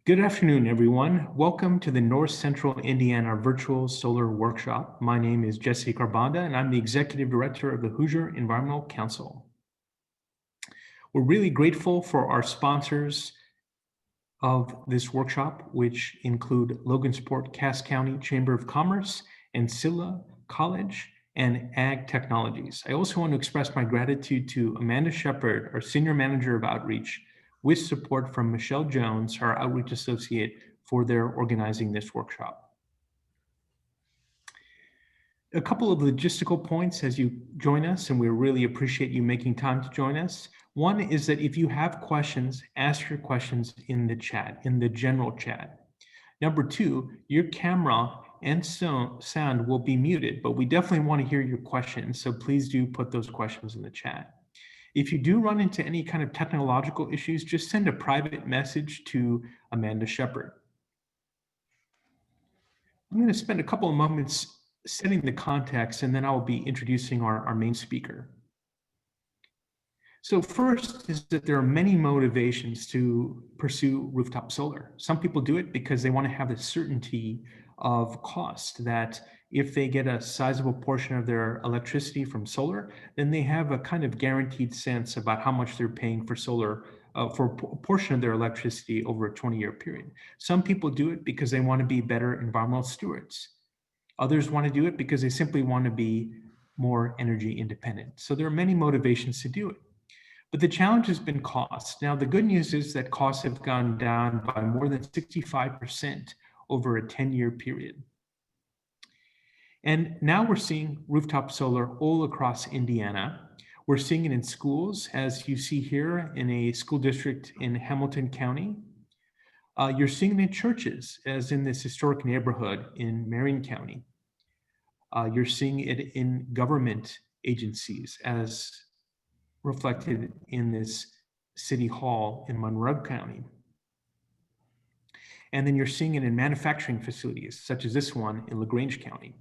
Good afternoon, everyone. Welcome to the North Central Indiana Virtual Solar Workshop. My name is Jesse Carbanda, and I'm the Executive Director of the Hoosier Environmental Council. We're really grateful for our sponsors of this workshop, which include Logansport Cass County Chamber of Commerce, Ancilla College, and Ag Technologies. I also want to express my gratitude to Amanda Shepard, our Senior Manager of Outreach, with support from Michelle Jones, our Outreach Associate, for their organizing this workshop. A couple of logistical points as you join us, and we really appreciate you making time to join us. One is that if you have questions, ask your questions in the chat, in the general chat. Number two, your camera and sound will be muted, but we definitely want to hear your questions, so please do put those questions in the chat. If you do run into any kind of technological issues, just send a private message to Amanda Shepard. I'm going to spend a couple of moments setting the context, and then I'll be introducing our main speaker. So first is that there are many motivations to pursue rooftop solar. Some people do it because they want to have the certainty of cost, that if they get a sizable portion of their electricity from solar, then they have a kind of guaranteed sense about how much they're paying for solar for a portion of their electricity over a 20-year period. Some people do it because they want to be better environmental stewards. Others want to do it because they simply want to be more energy independent. So there are many motivations to do it. But the challenge has been cost. Now, the good news is that costs have gone down by more than 65% over a 10-year period. And now we're seeing rooftop solar all across Indiana. We're seeing it in schools, as you see here in a school district in Hamilton County. You're seeing it in churches, as in this historic neighborhood in Marion County. You're seeing it in government agencies, as reflected in this city hall in Monroe County. And then you're seeing it in manufacturing facilities, such as this one in LaGrange County.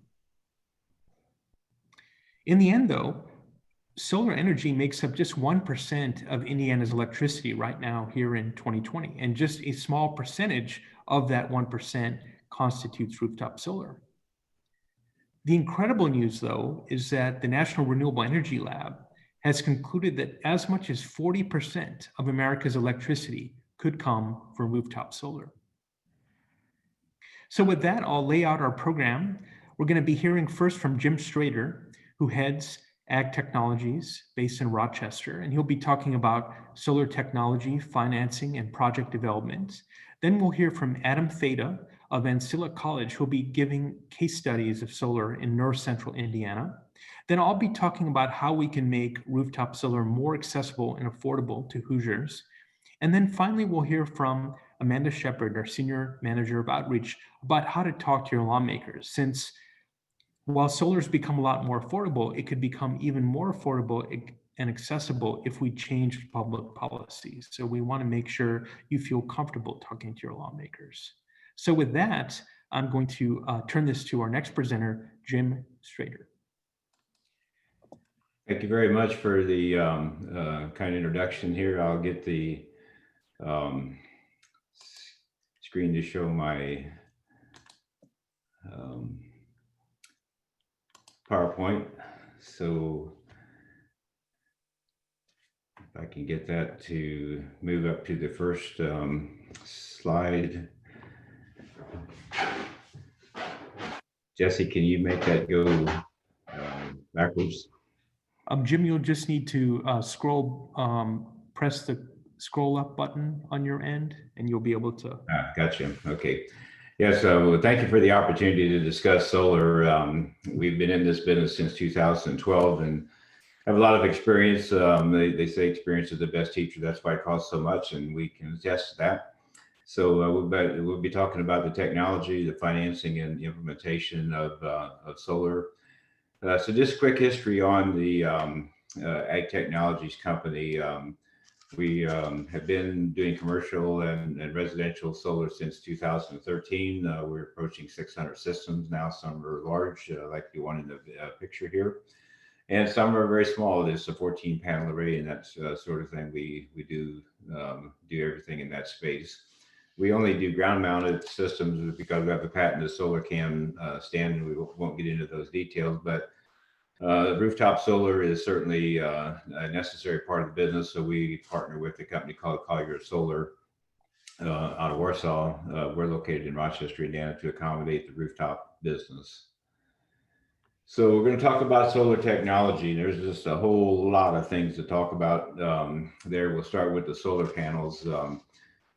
In the end, though, solar energy makes up just 1% of Indiana's electricity right now here in 2020, and just a small percentage of that 1% constitutes rooftop solar. The incredible news, though, is that the National Renewable Energy Lab has concluded that as much as 40% of America's electricity could come from rooftop solar. So with that, I'll lay out our program. We're going to be hearing first from Jim Strader, who heads Ag Technologies based in Rochester, and he'll be talking about solar technology, financing, and project development. Then we'll hear from Adam Theda of Ancilla College, who'll be giving case studies of solar in North Central Indiana. Then I'll be talking about how we can make rooftop solar more accessible and affordable to Hoosiers. And then finally, we'll hear from Amanda Shepard, our Senior Manager of Outreach, about how to talk to your lawmakers, since while solar's become a lot more affordable, it could become even more affordable and accessible if we change public policies. So we want to make sure you feel comfortable talking to your lawmakers. So with that, I'm going to turn this to our next presenter, Jim Strader. Thank you very much for the kind introduction here. I'll get the screen to show my PowerPoint. So if I can get that to move up to the first slide. Jesse, can you make that go backwards? Jim, you'll just need to press the scroll up button on your end, and you'll be able to. Gotcha. Okay. Yeah, so thank you for the opportunity to discuss solar. We've been in this business since 2012 and have a lot of experience. They say experience is the best teacher. That's why it costs so much, and we can attest to that. So we'll be talking about the technology, the financing, and the implementation of solar. So just quick history on the Ag Technologies company. We have been doing commercial and residential solar since 2013. We're approaching 600 systems now. Some are large, like the one in the picture here, and some are very small. There's a 14-panel array and that sort of thing. We do everything in that space. We only do ground mounted systems because we have a patented solar cam stand, and we won't get into those details, but rooftop solar is certainly a necessary part of the business. So we partner with a company called Collier Solar out of Warsaw. We're located in Rochester, Indiana, to accommodate the rooftop business. So we're going to talk about solar technology. There's just a whole lot of things to talk about there. We'll start with the solar panels.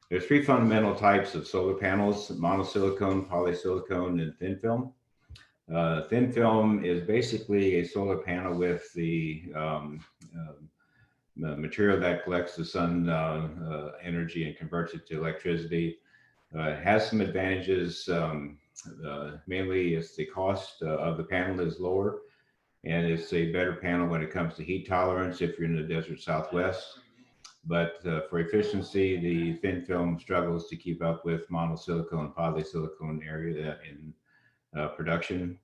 There's three fundamental types of solar panels: monosilicon, polysilicon, and thin film. Thin film is basically a solar panel with the material that collects the sun energy and converts it to electricity. It has some advantages. Mainly, it's the cost of the panel is lower, and it's a better panel when it comes to heat tolerance if you're in the desert Southwest. But for efficiency, the thin film struggles to keep up with monosilicon and polysilicon area in production.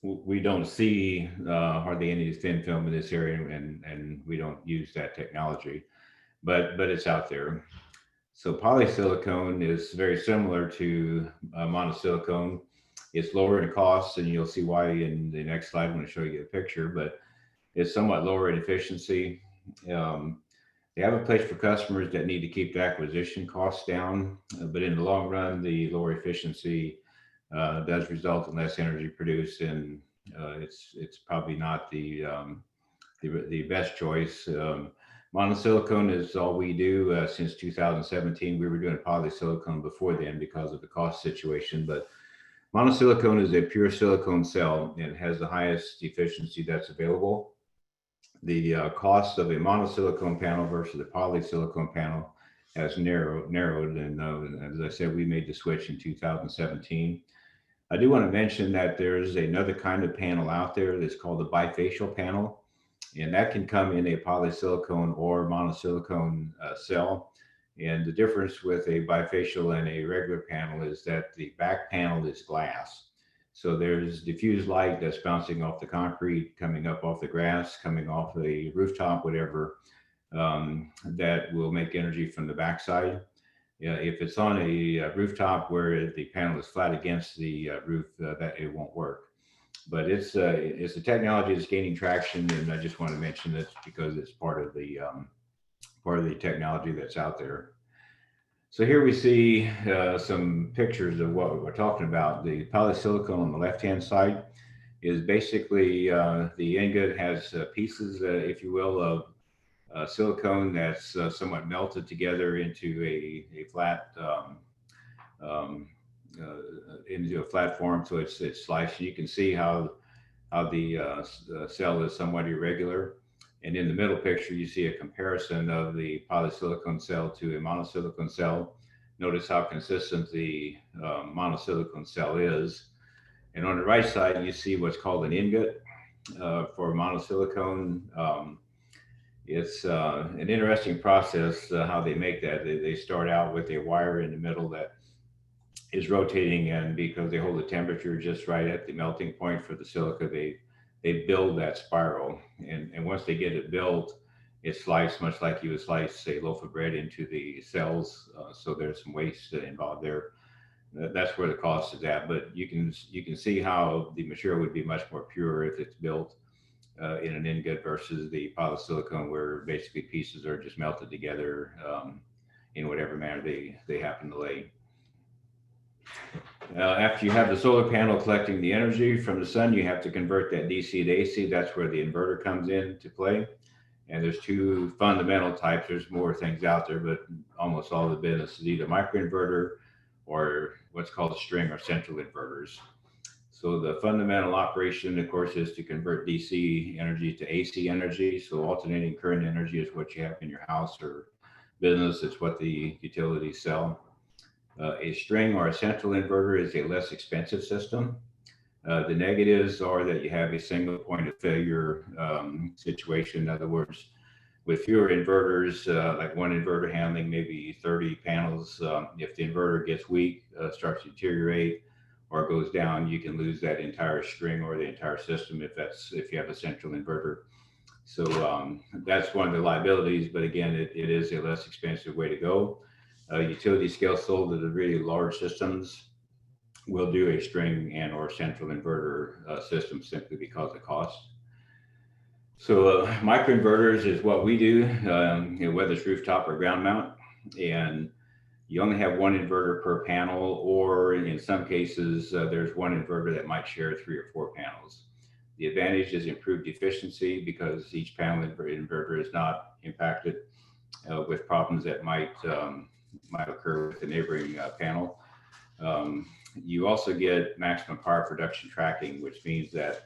We don't see hardly any thin film in this area, and we don't use that technology, but it's out there. So polysilicon is very similar to monosilicon. It's lower in cost, and you'll see why in the next slide. I'm going to show you a picture, but it's somewhat lower in efficiency. They have a place for customers that need to keep the acquisition costs down, but in the long run, the lower efficiency does result in less energy produced, and it's probably not the best choice. Monosilicon is all we do since 2017. We were doing polysilicon before then because of the cost situation, but monosilicon is a pure silicon cell, and it has the highest efficiency that's available. The cost of a monosilicon panel versus a polysilicon panel has narrowed, and as I said, we made the switch in 2017. I do want to mention that there's another kind of panel out there that's called a bifacial panel, and that can come in a polysilicon or monosilicon cell. And the difference with a bifacial and a regular panel is that the back panel is glass. So there's diffused light that's bouncing off the concrete, coming up off the grass, coming off the rooftop, whatever, that will make energy from the backside. If it's on a rooftop where the panel is flat against the roof, that it won't work. But it's a technology that's gaining traction, and I just want to mention this because it's part of the technology that's out there. So here we see some pictures of what we're talking about. The polysilicon on the left-hand side is basically the ingot has pieces, if you will, of silicone that's somewhat melted together into a flat into a flat form, so it's sliced. You can see how the cell is somewhat irregular. And in the middle picture, you see a comparison of the polysilicon cell to a monosilicon cell. Notice how consistent the monosilicon cell is. And on the right side, you see what's called an ingot for monosilicon. It's an interesting process how they make that. They start out with a wire in the middle that is rotating, and because they hold the temperature just right at the melting point for the silica, they build that spiral. And once they get it built, it's sliced much like you would slice a loaf of bread into the cells. So there's some waste involved there. That's where the cost is at. But you can see how the material would be much more pure if it's built in an ingot versus the polysilicon, where basically pieces are just melted together in whatever manner they happen to lay. After you have the solar panel collecting the energy from the sun, you have to convert that DC to AC. That's where the inverter comes in to play. And there's two fundamental types. There's more things out there, but almost all the business is either microinverter or what's called string or central inverters. So the fundamental operation, of course, is to convert DC energy to AC energy. So alternating current energy is what you have in your house or business. It's what the utilities sell. A string or a central inverter is a less expensive system. The negatives are that you have a single point of failure situation. In other words, with fewer inverters, like one inverter handling maybe 30 panels, if the inverter gets weak, starts to deteriorate, or goes down, you can lose that entire string or the entire system if you have a central inverter. So that's one of the liabilities, but again, it is a less expensive way to go. Utility scale solar, the really large systems, will do a string and or central inverter system simply because of cost. So microinverters is what we do, whether it's rooftop or ground mount, and you only have one inverter per panel, or in some cases, there's one inverter that might share 3 or 4 panels. The advantage is improved efficiency because each panel inverter is not impacted with problems that might occur with the neighboring panel. You also get maximum power production tracking, which means that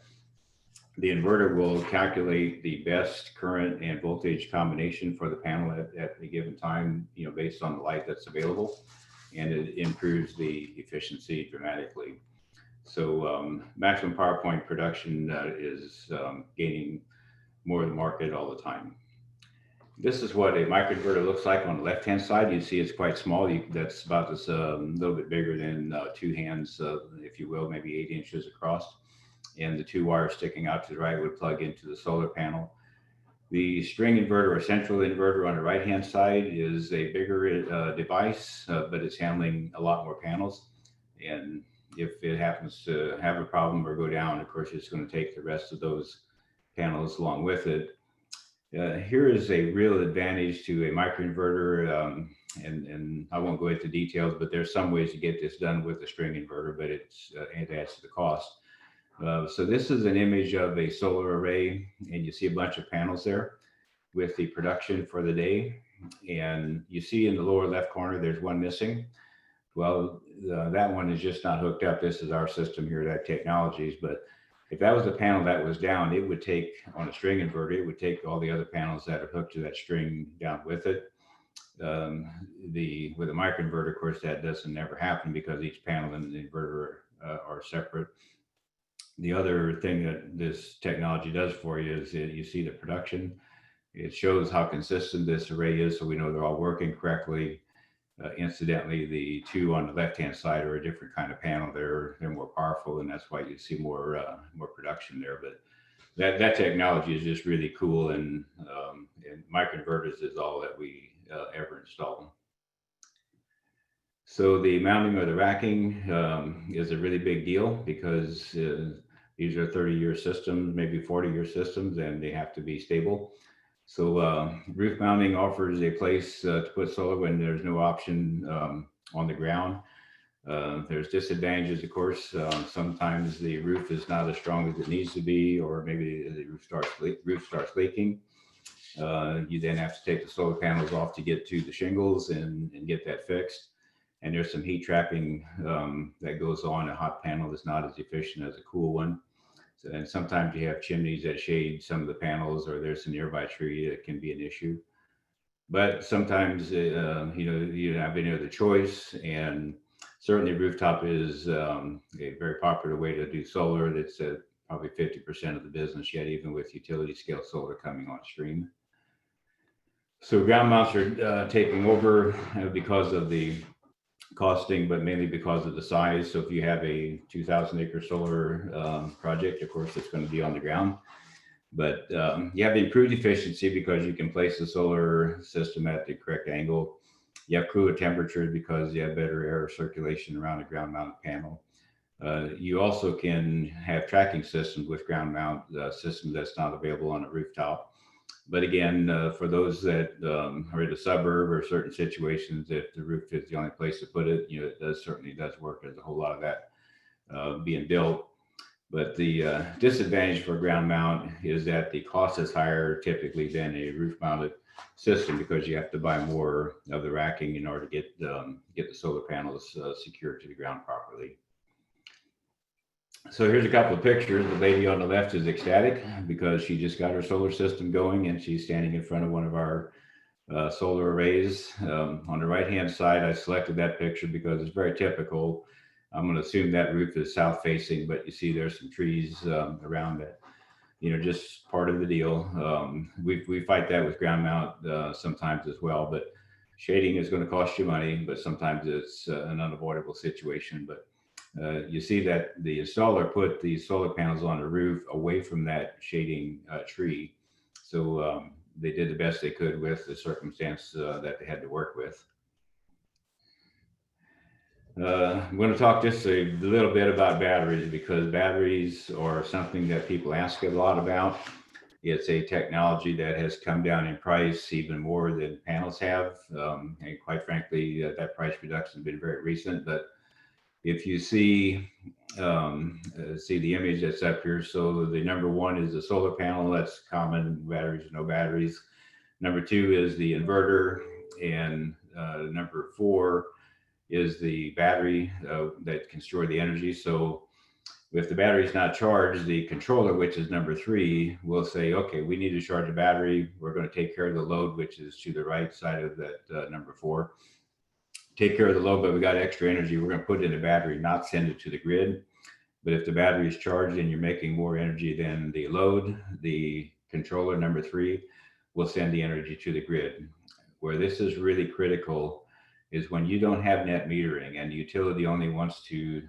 the inverter will calculate the best current and voltage combination for the panel at a given time, based on the light that's available, and it improves the efficiency dramatically. So maximum power point production is gaining more of the market all the time. This is what a microinverter looks like on the left-hand side. You see it's quite small. That's about this little bit bigger than 2 hands, if you will, maybe 8 inches across. And the 2 wires sticking out to the right would plug into the solar panel. The string inverter or central inverter on the right-hand side is a bigger device, but it's handling a lot more panels. And if it happens to have a problem or go down, of course, it's going to take the rest of those panels along with it. Here is a real advantage to a microinverter, and I won't go into details, but there's some ways to get this done with a string inverter, but it adds to the cost. So this is an image of a solar array, and you see a bunch of panels there with the production for the day. And you see in the lower left corner, there's one missing. Well, that one is just not hooked up. This is our system here at Technologies, but if that was a panel that was down, it would take, on a string inverter, it would take all the other panels that are hooked to that string down with it. With a microinverter, of course, that doesn't never happen because each panel in the inverter are separate. The other thing that this technology does for you is that you see the production. It shows how consistent this array is, so we know they're all working correctly. Incidentally, the 2 on the left-hand side are a different kind of panel. They're more powerful, and that's why you see more production there. But that technology is just really cool, and microinverters is all that we ever install. So the mounting or the racking is a really big deal because these are 30-year systems, maybe 40-year systems, and they have to be stable. So roof mounting offers a place to put solar when there's no option on the ground. There's disadvantages, of course. Sometimes the roof is not as strong as it needs to be, or maybe the roof starts leaking. You then have to take the solar panels off to get to the shingles and get that fixed. And there's some heat trapping that goes on. A hot panel is not as efficient as a cool one. And sometimes you have chimneys that shade some of the panels, or there's a nearby tree that can be an issue. But sometimes, you have any other choice. And certainly rooftop is a very popular way to do solar. That's probably 50% of the business yet, even with utility scale solar coming on stream. So ground mounts are taking over because of the costing, but mainly because of the size. So if you have a 2,000-acre solar project, of course, it's going to be on the ground. But you have the improved efficiency because you can place the solar system at the correct angle. You have cooler temperatures because you have better air circulation around a ground mounted panel. You also can have tracking systems with ground mount systems that's not available on a rooftop. But again, for those that are in a suburb or certain situations, if the roof is the only place to put it, it certainly does work. There's a whole lot of that being built. But the disadvantage for ground mount is that the cost is higher typically than a roof mounted system because you have to buy more of the racking in order to get the solar panels secured to the ground properly. So here's a couple of pictures. The lady on the left is ecstatic because she just got her solar system going and she's standing in front of one of our solar arrays. On the right-hand side, I selected that picture because it's very typical. I'm going to assume that roof is south facing, but you see there's some trees around it. Just part of the deal. We fight that with ground mount sometimes as well, but shading is going to cost you money, but sometimes it's an unavoidable situation. But you see that the installer put the solar panels on the roof away from that shading tree. So they did the best they could with the circumstance that they had to work with. I'm going to talk just a little bit about batteries because batteries are something that people ask a lot about. It's a technology that has come down in price even more than panels have. And quite frankly, that price reduction has been very recent. But if you see the image that's up here, so the number one is the solar panel. That's common, batteries, no batteries. Number two is the inverter. And number four is the battery that can store the energy. So if the battery is not charged, the controller, which is number three, will say, okay, we need to charge a battery. We're going to take care of the load, which is to the right side of that number four. Take care of the load, but we got extra energy. We're going to put it in the battery, not send it to the grid. But if the battery is charged and you're making more energy than the load, the controller, number three, will send the energy to the grid. Where this is really critical is when you don't have net metering and the utility only wants to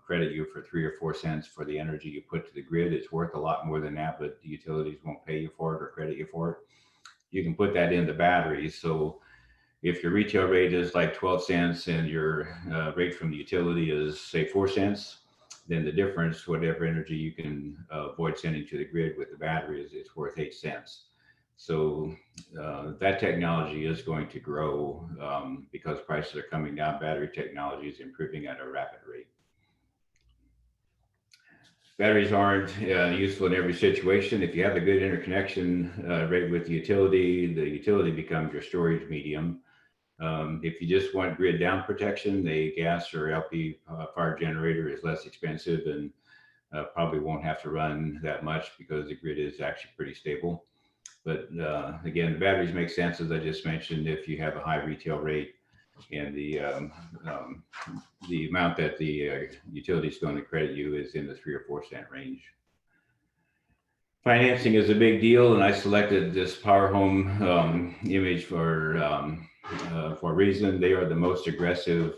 credit you for 3 or 4 cents for the energy you put to the grid. It's worth a lot more than that, but the utilities won't pay you for it or credit you for it. You can put that in the battery. So if your retail rate is like 12 cents and your rate from the utility is say 4 cents, then the difference, whatever energy you can avoid sending to the grid with the battery, is it's worth 8 cents. So that technology is going to grow because prices are coming down. Battery technology is improving at a rapid rate. Batteries aren't useful in every situation. If you have a good interconnection rate with the utility becomes your storage medium. If you just want grid down protection, a gas or LP power generator is less expensive and probably won't have to run that much because the grid is actually pretty stable. But again, the batteries make sense, as I just mentioned, if you have a high retail rate and the amount that the utility is going to credit you is in the 3 or 4 cent range. Financing is a big deal, and I selected this Power Home image for a reason. They are the most aggressive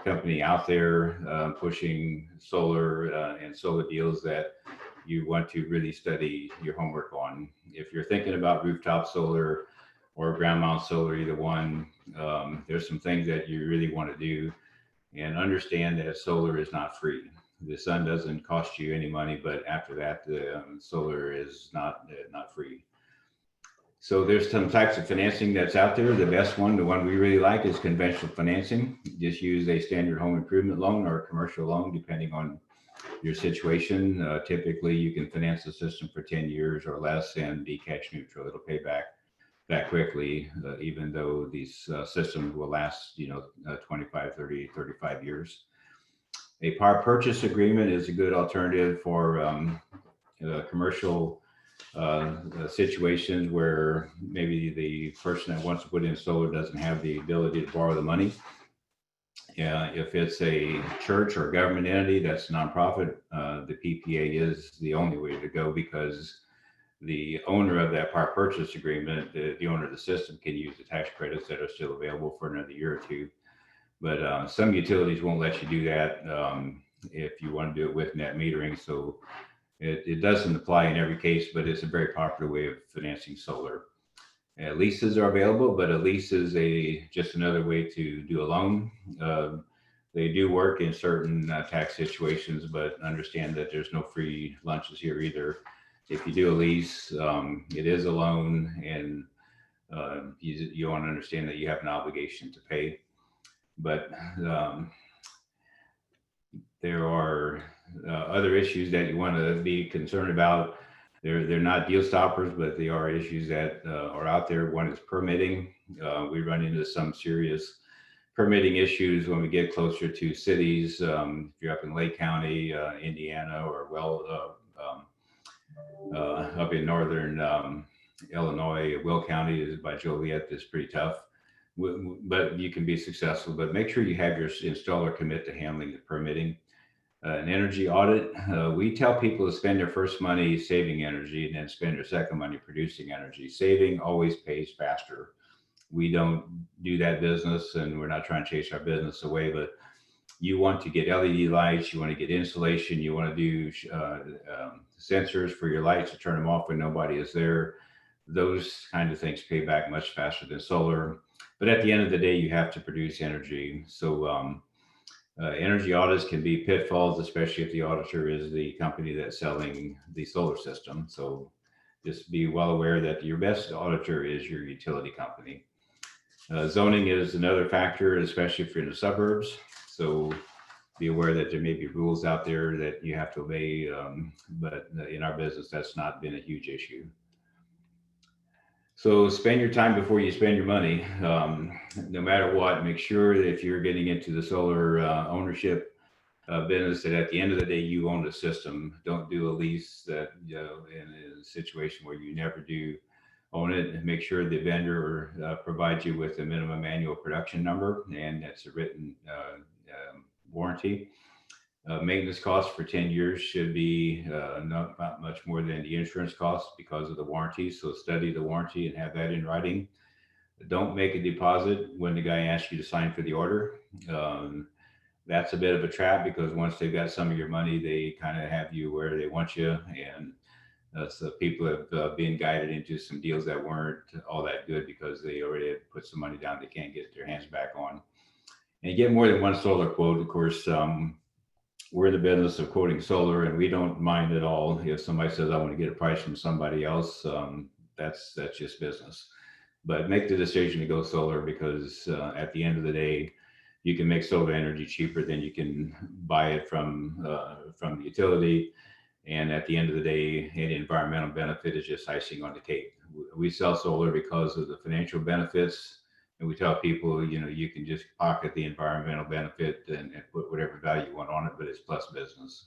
company out there pushing solar and solar deals that you want to really study your homework on. If you're thinking about rooftop solar or ground mount solar, either one, there's some things that you really want to do, and understand that solar is not free. The sun doesn't cost you any money, but after that, the solar is not free. So there's some types of financing that's out there. The best one, the one we really like, is conventional financing. Just use a standard home improvement loan or a commercial loan, depending on your situation. Typically, you can finance the system for 10 years or less and be cash neutral. It'll pay back quickly, even though these systems will last, 25, 30, 35 years. A power purchase agreement is a good alternative for commercial situations where maybe the person that wants to put in solar doesn't have the ability to borrow the money. If it's a church or government entity that's nonprofit, the PPA is the only way to go, because the owner of that power purchase agreement, the owner of the system, can use the tax credits that are still available for another year or two. But some utilities won't let you do that if you want to do it with net metering. So it doesn't apply in every case, but it's a very popular way of financing solar. Leases are available, but a lease is just another way to do a loan. They do work in certain tax situations, but understand that there's no free lunches here either. If you do a lease, it is a loan, and you want to understand that you have an obligation to pay. But there are other issues that you want to be concerned about. They're not deal stoppers, but they are issues that are out there. One is permitting. We run into some serious permitting issues when we get closer to cities. If you're up in Lake County, Indiana, or up in northern Illinois, Will County is by Joliet is pretty tough. But you can be successful. But make sure you have your installer commit to handling the permitting. An energy audit. We tell people to spend their first money saving energy and then spend their second money producing energy. Saving always pays faster. We don't do that business, and we're not trying to chase our business away, but you want to get LED lights, you want to get insulation, you want to do sensors for your lights to turn them off when nobody is there. Those kind of things pay back much faster than solar. But at the end of the day, you have to produce energy. So Energy audits can be pitfalls, especially if the auditor is the company that's selling the solar system. So just be well aware that your best auditor is your utility company. Zoning is another factor, especially if you're in the suburbs. So be aware that there may be rules out there that you have to obey, but in our business, that's not been a huge issue. So spend your time before you spend your money. No matter what, make sure that if you're getting into the solar ownership business, that at the end of the day, you own the system. Don't do a lease that, in a situation where you never do own it. And make sure the vendor provides you with a minimum annual production number, and that's a written warranty. Maintenance costs for 10 years should be not much more than the insurance costs because of the warranty. So study the warranty and have that in writing. Don't make a deposit when the guy asks you to sign for the order. That's a bit of a trap because once they've got some of your money, they kind of have you where they want you. And so people have been guided into some deals that weren't all that good because they already had put some money down they can't get their hands back on. And get more than one solar quote. Of course, we're in the business of quoting solar, and we don't mind at all if somebody says, I want to get a price from somebody else. That's just business. But make the decision to go solar because at the end of the day, you can make solar energy cheaper than you can buy it from the utility. And at the end of the day, any environmental benefit is just icing on the cake. We sell solar because of the financial benefits. And we tell people, you can just pocket the environmental benefit and put whatever value you want on it, but it's plus business.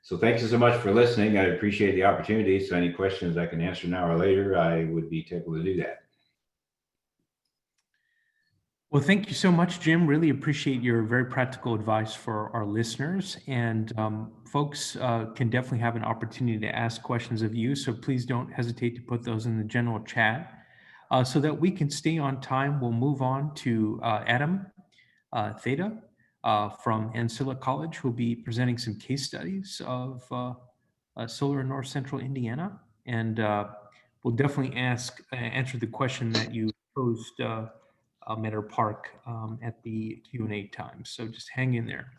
So thank you so much for listening. I appreciate the opportunity. So any questions I can answer now or later, I would be tickled to do that. Well, thank you so much, Jim. Really appreciate your very practical advice for our listeners. And folks can definitely have an opportunity to ask questions of you. So please don't hesitate to put those in the general chat. So that we can stay on time, we'll move on to Adam Theta from Ancilla College, who will be presenting some case studies of solar in North Central Indiana. And we'll definitely answer the question that you posed at our park at the Q&A time. So just hang in there.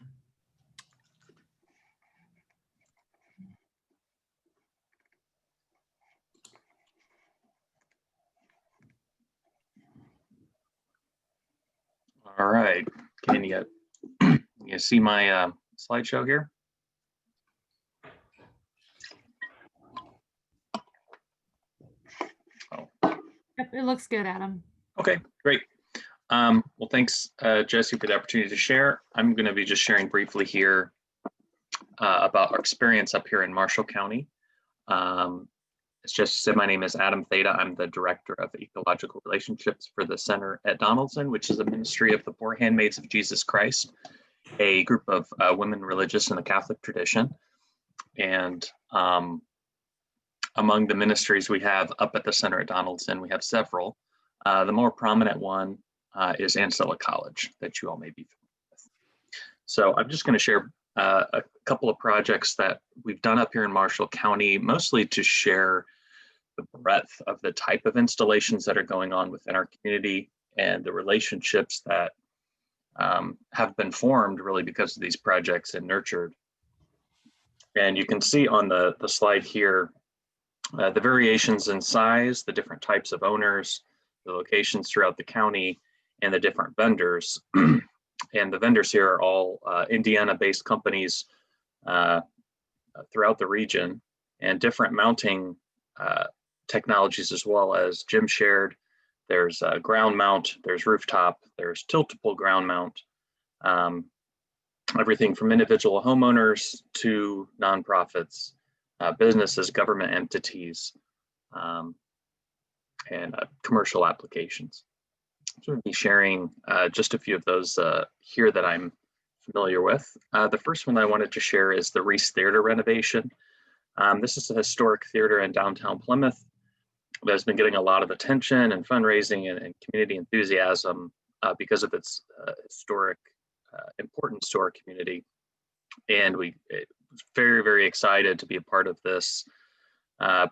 All right, can you see my slideshow here? Oh. Yep, it looks good, Adam. Okay, great. Well, thanks, Jesse, for the opportunity to share. I'm going to be just sharing briefly here about our experience up here in Marshall County. As Jesse said, my name is Adam Theta. I'm the Director of Ecological Relationships for the Center at Donaldson, which is a ministry of the Poor Handmaids of Jesus Christ, a group of women religious in the Catholic tradition. And among the ministries we have up at the Center at Donaldson, we have several. The more prominent one is Ancilla College that you all may be familiar with. So I'm just going to share a couple of projects that we've done up here in Marshall County, mostly to share the breadth of the type of installations that are going on within our community and the relationships that have been formed really because of these projects and nurtured. And you can see on the slide here, the variations in size, the different types of owners, the locations throughout the county, and the different vendors. And the vendors here are all Indiana-based companies throughout the region, and different mounting technologies as well. As Jim shared, there's ground mount, there's rooftop, there's tiltable ground mount, everything from individual homeowners to nonprofits, businesses, government entities, and commercial applications. So we'll be sharing just a few of those here that I'm familiar with. The first one I wanted to share is the Reese Theater renovation. This is a historic theater in downtown Plymouth that has been getting a lot of attention and fundraising and community enthusiasm because of its historic importance to our community. And we was very, very excited to be a part of this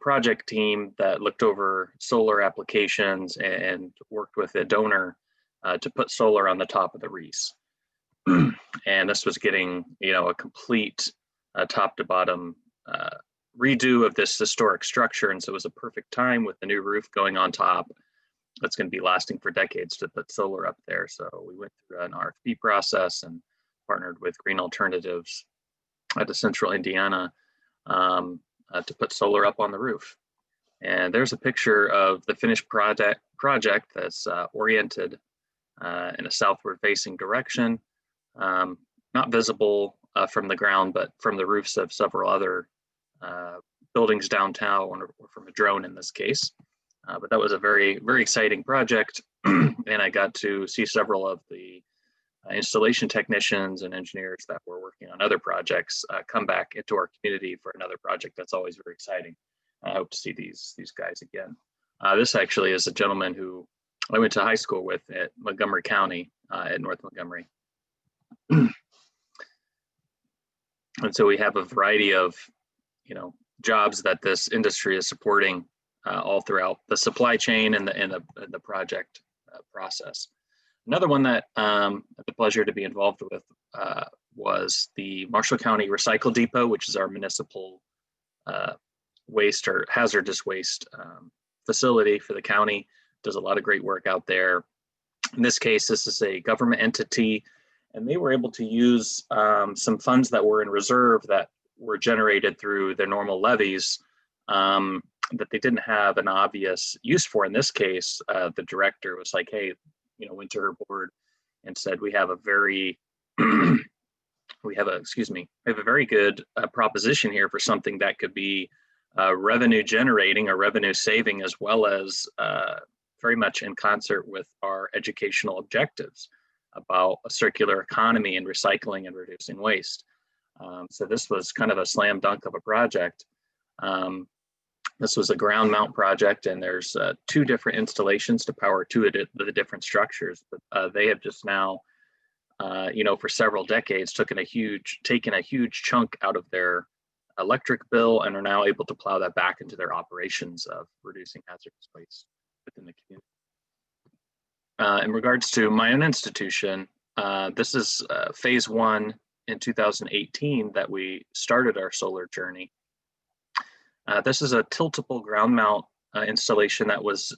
project team that looked over solar applications and worked with a donor to put solar on the top of the Reese. And this was getting, a complete top to bottom redo of this historic structure. And so it was a perfect time with the new roof going on top. That's going to be lasting for decades to put solar up there. So we went through an RFP process and partnered with Green Alternatives to Central Indiana to put solar up on the roof. And there's a picture of the finished project that's oriented in a southward facing direction, not visible from the ground, but from the roofs of several other buildings downtown, or from a drone in this case. But that was a very, very exciting project. And I got to see several of the installation technicians and engineers that were working on other projects come back into our community for another project. That's always very exciting. I hope to see these guys again. This actually is a gentleman who I went to high school with at Montgomery County at North Montgomery. And so we have a variety of, jobs that this industry is supporting all throughout the supply chain and the project process. Another one that I had the pleasure to be involved with was the Marshall County Recycle Depot, which is our municipal waste or hazardous waste facility for the county. Does a lot of great work out there. In this case, this is a government entity, and they were able to use some funds that were in reserve that were generated through their normal levies that they didn't have an obvious use for. In this case, the director was like, hey, went to her board and said, we have a very very good proposition here for something that could be revenue generating or revenue saving, as well as very much in concert with our educational objectives about a circular economy and recycling and reducing waste. So this was kind of a slam dunk of a project. This was a ground mount project, and there's 2 different installations to power 2 of the different structures. But they have just now, for several decades, taken a huge chunk out of their electric bill and are now able to plow that back into their operations of reducing hazardous waste within the community. In regards to my own institution, this is phase 1 in 2018 that we started our solar journey. This is a tiltable ground mount installation that was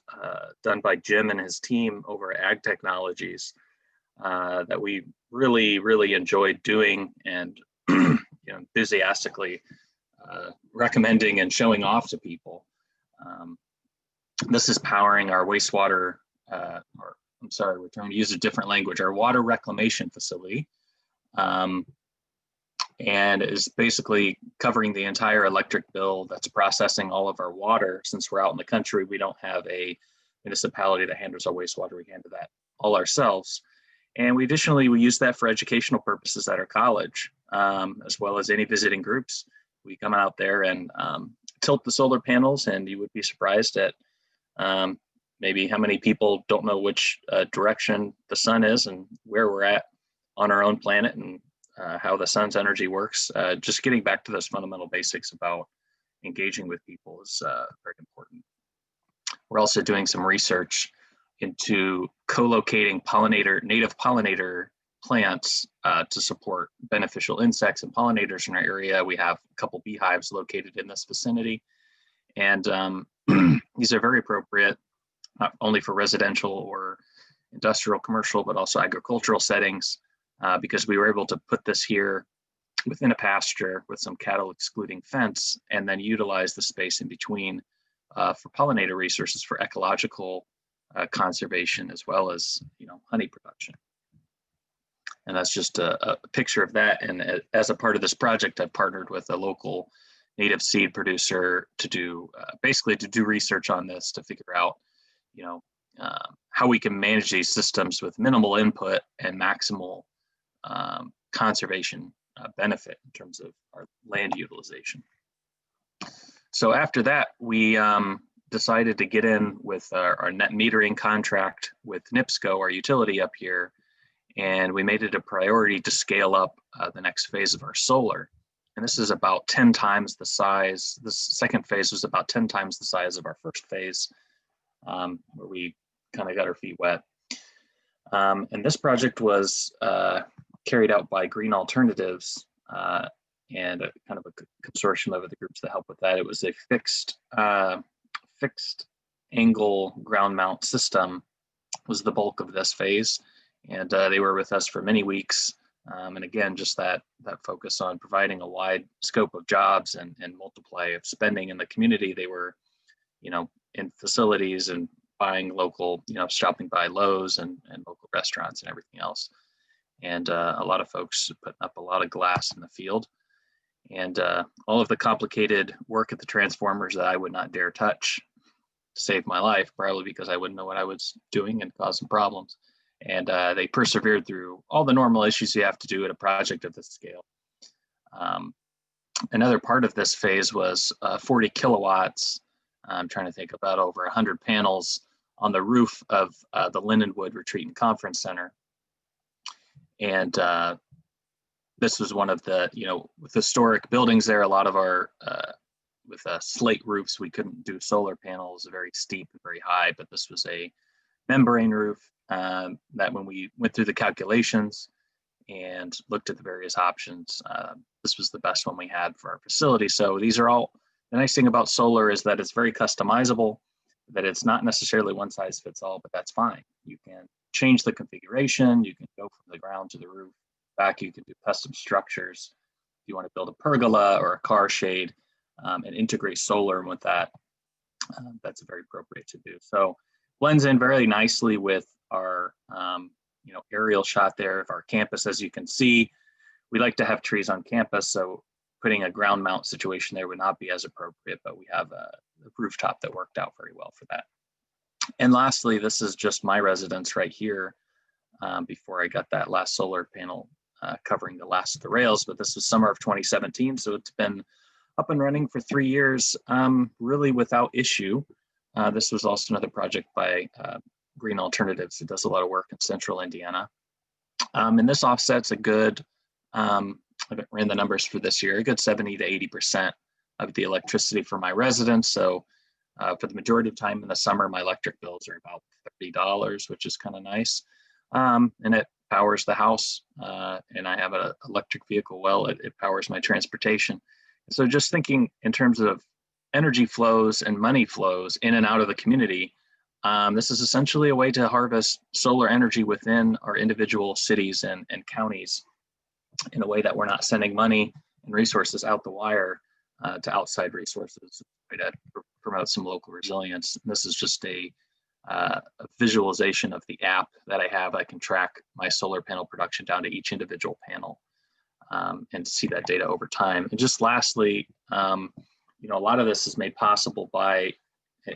done by Jim and his team over at Ag Technologies that we really, really enjoyed doing and enthusiastically recommending and showing off to people. This is powering our wastewater, we're trying to use a different language, our water reclamation facility. And is basically covering the entire electric bill that's processing all of our water. Since we're out in the country, we don't have a municipality that handles our wastewater. We handle that all ourselves. And we use that for educational purposes at our college, as well as any visiting groups. We come out there and tilt the solar panels, and you would be surprised at maybe how many people don't know which direction the sun is and where we're at on our own planet, and how the sun's energy works. Just getting back to those fundamental basics about engaging with people is very important. We're also doing some research into co-locating native pollinator plants to support beneficial insects and pollinators in our area. We have a couple beehives located in this vicinity, and these are very appropriate, not only for residential or industrial, commercial, but also agricultural settings. Because we were able to put this here within a pasture with some cattle excluding fence, and then utilize the space in between for pollinator resources for ecological conservation, as well as honey production. And that's just a picture of that. And as a part of this project, I've partnered with a local native seed producer to do research on this, to figure out how we can manage these systems with minimal input and maximal conservation benefit in terms of our land utilization. So after that, we decided to get in with our net metering contract with NIPSCO, our utility up here, and we made it a priority to scale up the next phase of our solar. And this is about 10 times the size. This second phase was about 10 times the size of our first phase, where we kind of got our feet wet. And this project was carried out by Green Alternatives and a kind of a consortium of other groups that help with that. It was a fixed angle ground mount system was the bulk of this phase. And they were with us for many weeks. And again, just that focus on providing a wide scope of jobs and multiply of spending in the community. They were, in facilities and buying local, shopping by Lowe's and local restaurants and everything else. And a lot of folks putting up a lot of glass in the field. And all of the complicated work at the transformers that I would not dare touch to save my life, probably because I wouldn't know what I was doing and causing problems. And they persevered through all the normal issues you have to do at a project of this scale. Another part of this phase was 40 kilowatts. I'm trying to think about over 100 panels on the roof of the Lindenwood Retreat and Conference Center. And this was one of the, with historic buildings there, a lot of our, with slate roofs, we couldn't do solar panels, very steep and very high, but this was a membrane roof that when we went through the calculations and looked at the various options, this was the best one we had for our facility. So these are all, the nice thing about solar is that it's very customizable, that it's not necessarily one size fits all, but that's fine. You can change the configuration, you can go from the ground to the roof back, you can do custom structures. If you want to build a pergola or a car shade and integrate solar with that, that's very appropriate to do. So blends in very nicely with our aerial shot there of our campus. As you can see, we like to have trees on campus, so putting a ground mount situation there would not be as appropriate, but we have a rooftop that worked out very well for that. And lastly, this is just my residence right here before I got that last solar panel covering the last of the rails, but this was summer of 2017, so it's been up and running for 3 years, really without issue. This was also another project by Green Alternatives that does a lot of work in central Indiana. And this offsets a good, I haven't ran the numbers for this year, a good 70 to 80% of the electricity for my residents. So for the majority of time in the summer, my electric bills are about $30, which is kind of nice. And it powers the house, and I have an electric vehicle. Well, it powers my transportation. So just thinking in terms of energy flows and money flows in and out of the community, this is essentially a way to harvest solar energy within our individual cities and counties in a way that we're not sending money and resources out the wire to outside resources to promote some local resilience. And this is just a visualization of the app that I have. I can track my solar panel production down to each individual panel and see that data over time. And just lastly, a lot of this is made possible by,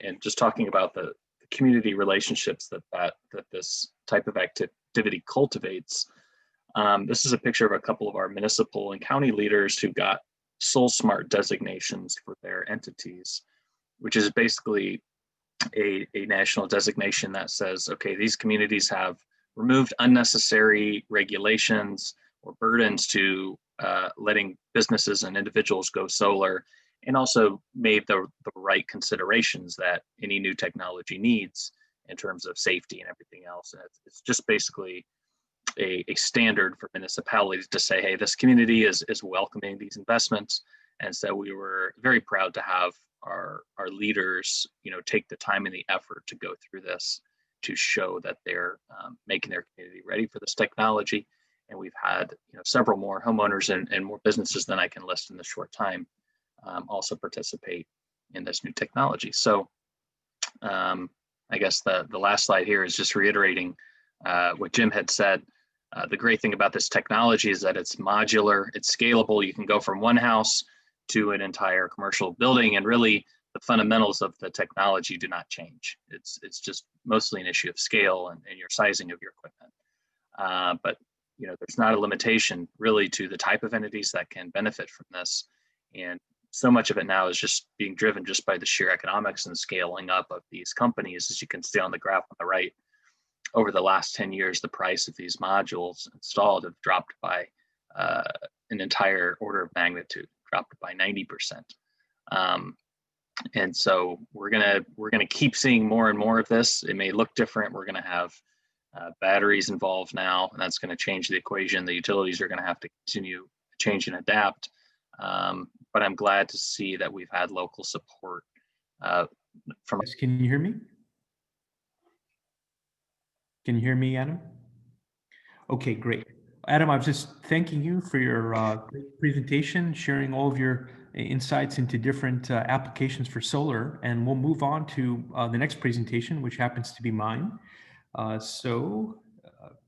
and just talking about the community relationships that this type of activity cultivates. This is a picture of a couple of our municipal and county leaders who got Soul Smart designations for their entities, which is basically a national designation that says, okay, these communities have removed unnecessary regulations or burdens to letting businesses and individuals go solar, and also made the right considerations that any new technology needs in terms of safety and everything else. And it's just basically a standard for municipalities to say, hey, this community is welcoming these investments. And so we were very proud to have our leaders, take the time and the effort to go through this to show that they're making their community ready for this technology. And we've had several more homeowners and more businesses than I can list in this short time also participate in this new technology. So I guess the last slide here is just reiterating what Jim had said. The great thing about this technology is that it's modular, it's scalable. You can go from one house to an entire commercial building, and really the fundamentals of the technology do not change. It's just mostly an issue of scale and your sizing of your equipment. But there's not a limitation really to the type of entities that can benefit from this. And so much of it now is just being driven just by the sheer economics and scaling up of these companies. As you can see on the graph on the right, over the last 10 years, the price of these modules installed have dropped by an entire order of magnitude, dropped by 90%. And so we're gonna keep seeing more and more of this. It may look different. We're gonna have batteries involved now, and that's going to change the equation. The utilities are going to have to continue to change and adapt. But I'm glad to see that we've had local support from. Yes, can you hear me? Can you hear me, Adam? Okay, great. Adam, I was just thanking you for your great presentation, sharing all of your insights into different applications for solar, and we'll move on to the next presentation, which happens to be mine. Bear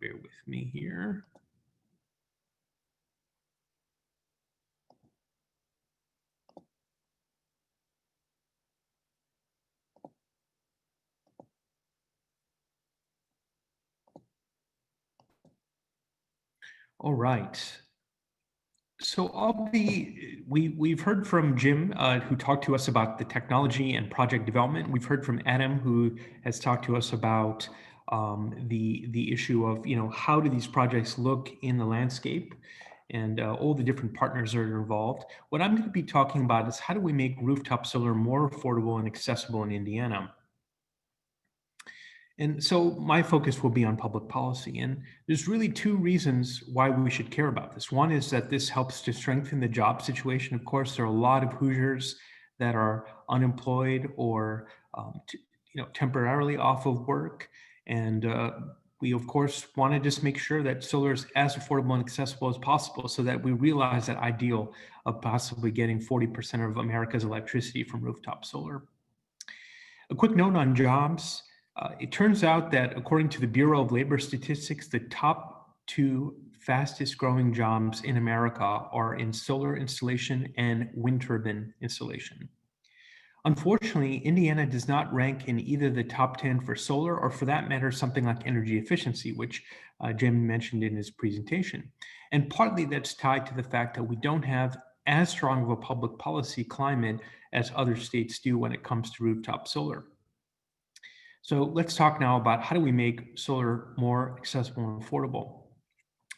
with me here. All right. So we've heard from Jim, who talked to us about the technology and project development. We've heard from Adam, who has talked to us about the issue of, how do these projects look in the landscape, and all the different partners that are involved. What I'm going to be talking about is how do we make rooftop solar more affordable and accessible in Indiana? And so my focus will be on public policy. And there's really two reasons why we should care about this. One is that this helps to strengthen the job situation. Of course, there are a lot of Hoosiers that are unemployed or temporarily off of work. And we, of course, want to just make sure that solar is as affordable and accessible as possible, so that we realize that ideal of possibly getting 40% of America's electricity from rooftop solar. A quick note on jobs. It turns out that according to the Bureau of Labor Statistics, the top two fastest growing jobs in America are in solar installation and wind turbine installation. Unfortunately, Indiana does not rank in either the top 10 for solar, or for that matter, something like energy efficiency, which Jim mentioned in his presentation. And partly that's tied to the fact that we don't have as strong of a public policy climate as other states do when it comes to rooftop solar. So let's talk now about how do we make solar more accessible and affordable.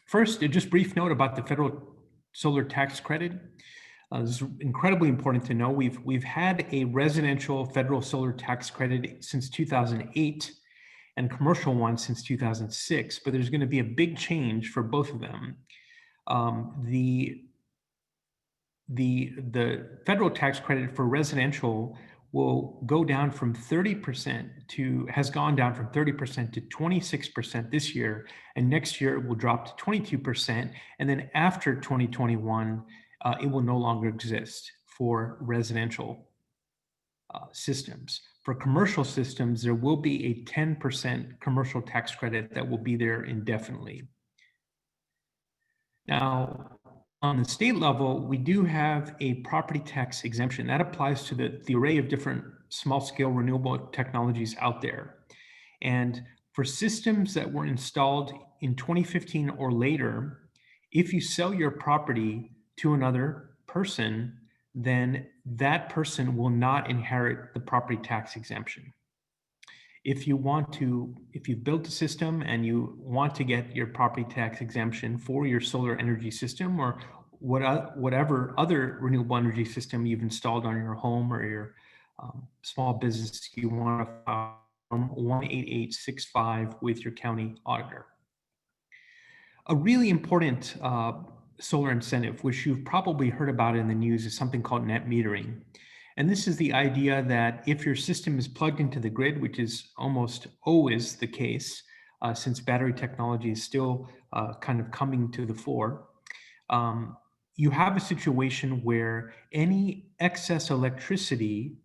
First, just a brief note about the federal solar tax credit. This is incredibly important to know. We've had a residential federal solar tax credit since 2008 and a commercial one since 2006, but there's going to be a big change for both of them. The federal tax credit for residential will go down from 30% has gone down from 30% to 26% this year, and next year it will drop to 22%, and then after 2021, it will no longer exist for residential systems. For commercial systems, there will be a 10% commercial tax credit that will be there indefinitely. Now, on the state level, we do have a property tax exemption that applies to the array of different small-scale renewable technologies out there. And for systems that were installed in 2015 or later, if you sell your property to another person, then that person will not inherit the property tax exemption. If you've built a system and you want to get your property tax exemption for your solar energy system, or whatever other renewable energy system you've installed on your home or your small business, you want to file Form 18865 with your county auditor. A really important solar incentive, which you've probably heard about in the news, is something called net metering. And this is the idea that if your system is plugged into the grid, which is almost always the case, since battery technology is still kind of coming to the fore, you have a situation where any excess electricity,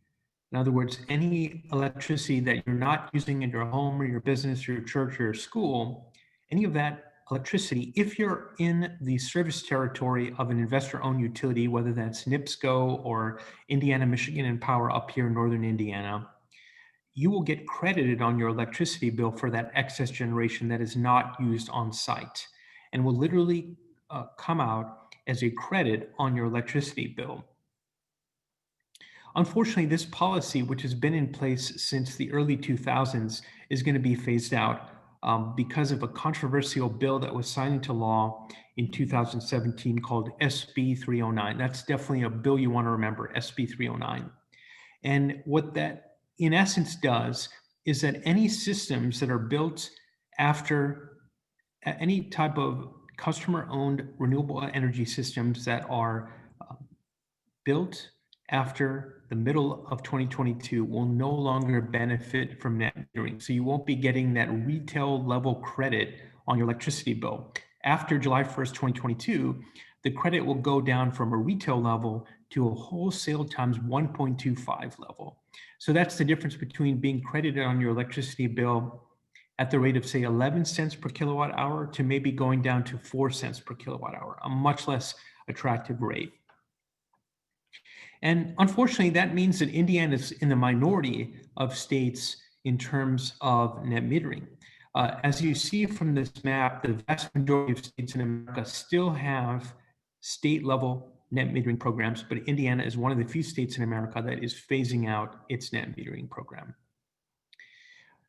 in other words, any electricity that you're not using in your home or your business or your church or your school, any of that electricity, if you're in the service territory of an investor-owned utility, whether that's NIPSCO or Indiana, Michigan, and Power up here in northern Indiana, you will get credited on your electricity bill for that excess generation that is not used on site, and will literally come out as a credit on your electricity bill. Unfortunately, this policy, which has been in place since the early 2000s, is going to be phased out because of a controversial bill that was signed into law in 2017 called SB 309. That's definitely a bill you want to remember, SB 309. And what that in essence does is that any systems that are built after any type of customer-owned renewable energy systems that are built after the middle of 2022 will no longer benefit from net metering. So you won't be getting that retail level credit on your electricity bill. After July 1st, 2022, the credit will go down from a retail level to a wholesale times 1.25 level. So that's the difference between being credited on your electricity bill at the rate of, say, 11 cents per kilowatt hour to maybe going down to 4 cents per kilowatt hour, a much less attractive rate. And unfortunately, that means that Indiana is in the minority of states in terms of net metering. As you see from this map, the vast majority of states in America still have state level net metering programs, but Indiana is one of the few states in America that is phasing out its net metering program.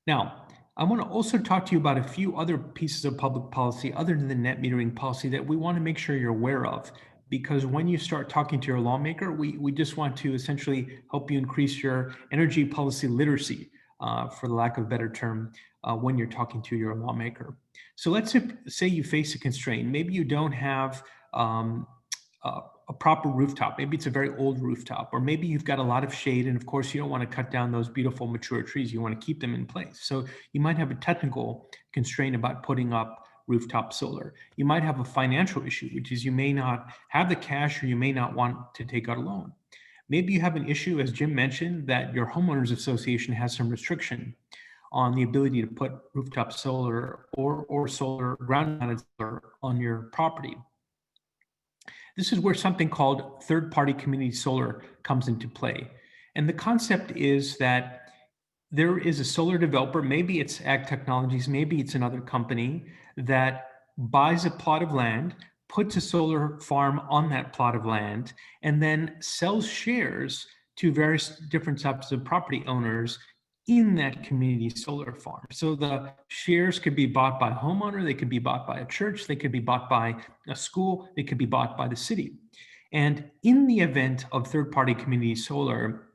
Now, I want to also talk to you about a few other pieces of public policy other than the net metering policy that we want to make sure you're aware of. Because when you start talking to your lawmaker, we just want to essentially help you increase your energy policy literacy, for the lack of a better term, when you're talking to your lawmaker. So let's say you face a constraint. Maybe you don't have a proper rooftop. Maybe it's a very old rooftop, or maybe you've got a lot of shade, and of course you don't want to cut down those beautiful mature trees. You want to keep them in place. So you might have a technical constraint about putting up rooftop solar. You might have a financial issue, which is you may not have the cash or you may not want to take out a loan. Maybe you have an issue, as Jim mentioned, that your homeowners association has some restriction on the ability to put rooftop solar or solar ground-mounted solar on your property. This is where something called third-party community solar comes into play. And the concept is that there is a solar developer, maybe it's Ag Technologies, maybe it's another company that buys a plot of land, puts a solar farm on that plot of land, and then sells shares to various different types of property owners in that community solar farm. So the shares could be bought by a homeowner, they could be bought by a church, they could be bought by a school, they could be bought by the city. And in the event of third-party community solar,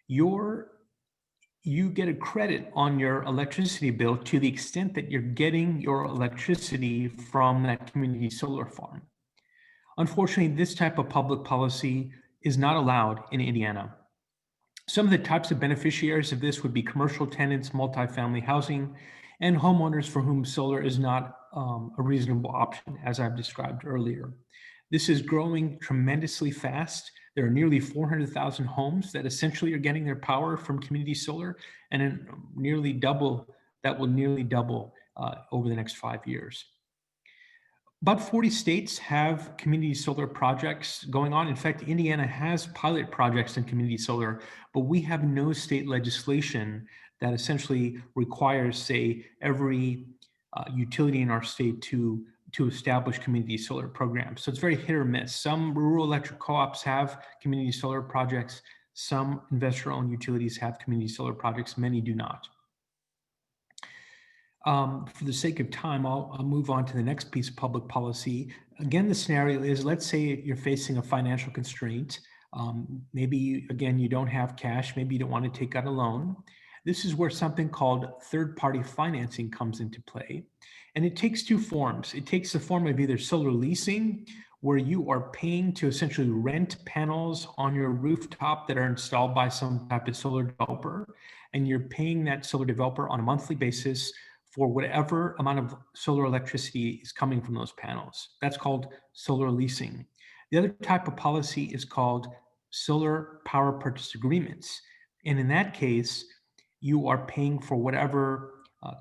you get a credit on your electricity bill to the extent that you're getting your electricity from that community solar farm. Unfortunately, this type of public policy is not allowed in Indiana. Some of the types of beneficiaries of this would be commercial tenants, multifamily housing, and homeowners for whom solar is not a reasonable option, as I've described earlier. This is growing tremendously fast. There are nearly 400,000 homes that essentially are getting their power from community solar, and that will nearly double over the next 5 years. About 40 states have community solar projects going on. In fact, Indiana has pilot projects in community solar, but we have no state legislation that essentially requires, say, every utility in our state to establish community solar programs. So it's very hit or miss. Some rural electric co-ops have community solar projects. Some investor-owned utilities have community solar projects. Many do not. For the sake of time, I'll move on to the next piece of public policy. Again, the scenario is, let's say you're facing a financial constraint. Maybe, again, you don't have cash. Maybe you don't want to take out a loan. This is where something called third-party financing comes into play. And it takes two forms. It takes the form of either solar leasing, where you are paying to essentially rent panels on your rooftop that are installed by some type of solar developer, and you're paying that solar developer on a monthly basis for whatever amount of solar electricity is coming from those panels. That's called solar leasing. The other type of policy is called solar power purchase agreements. And in that case, you are paying for whatever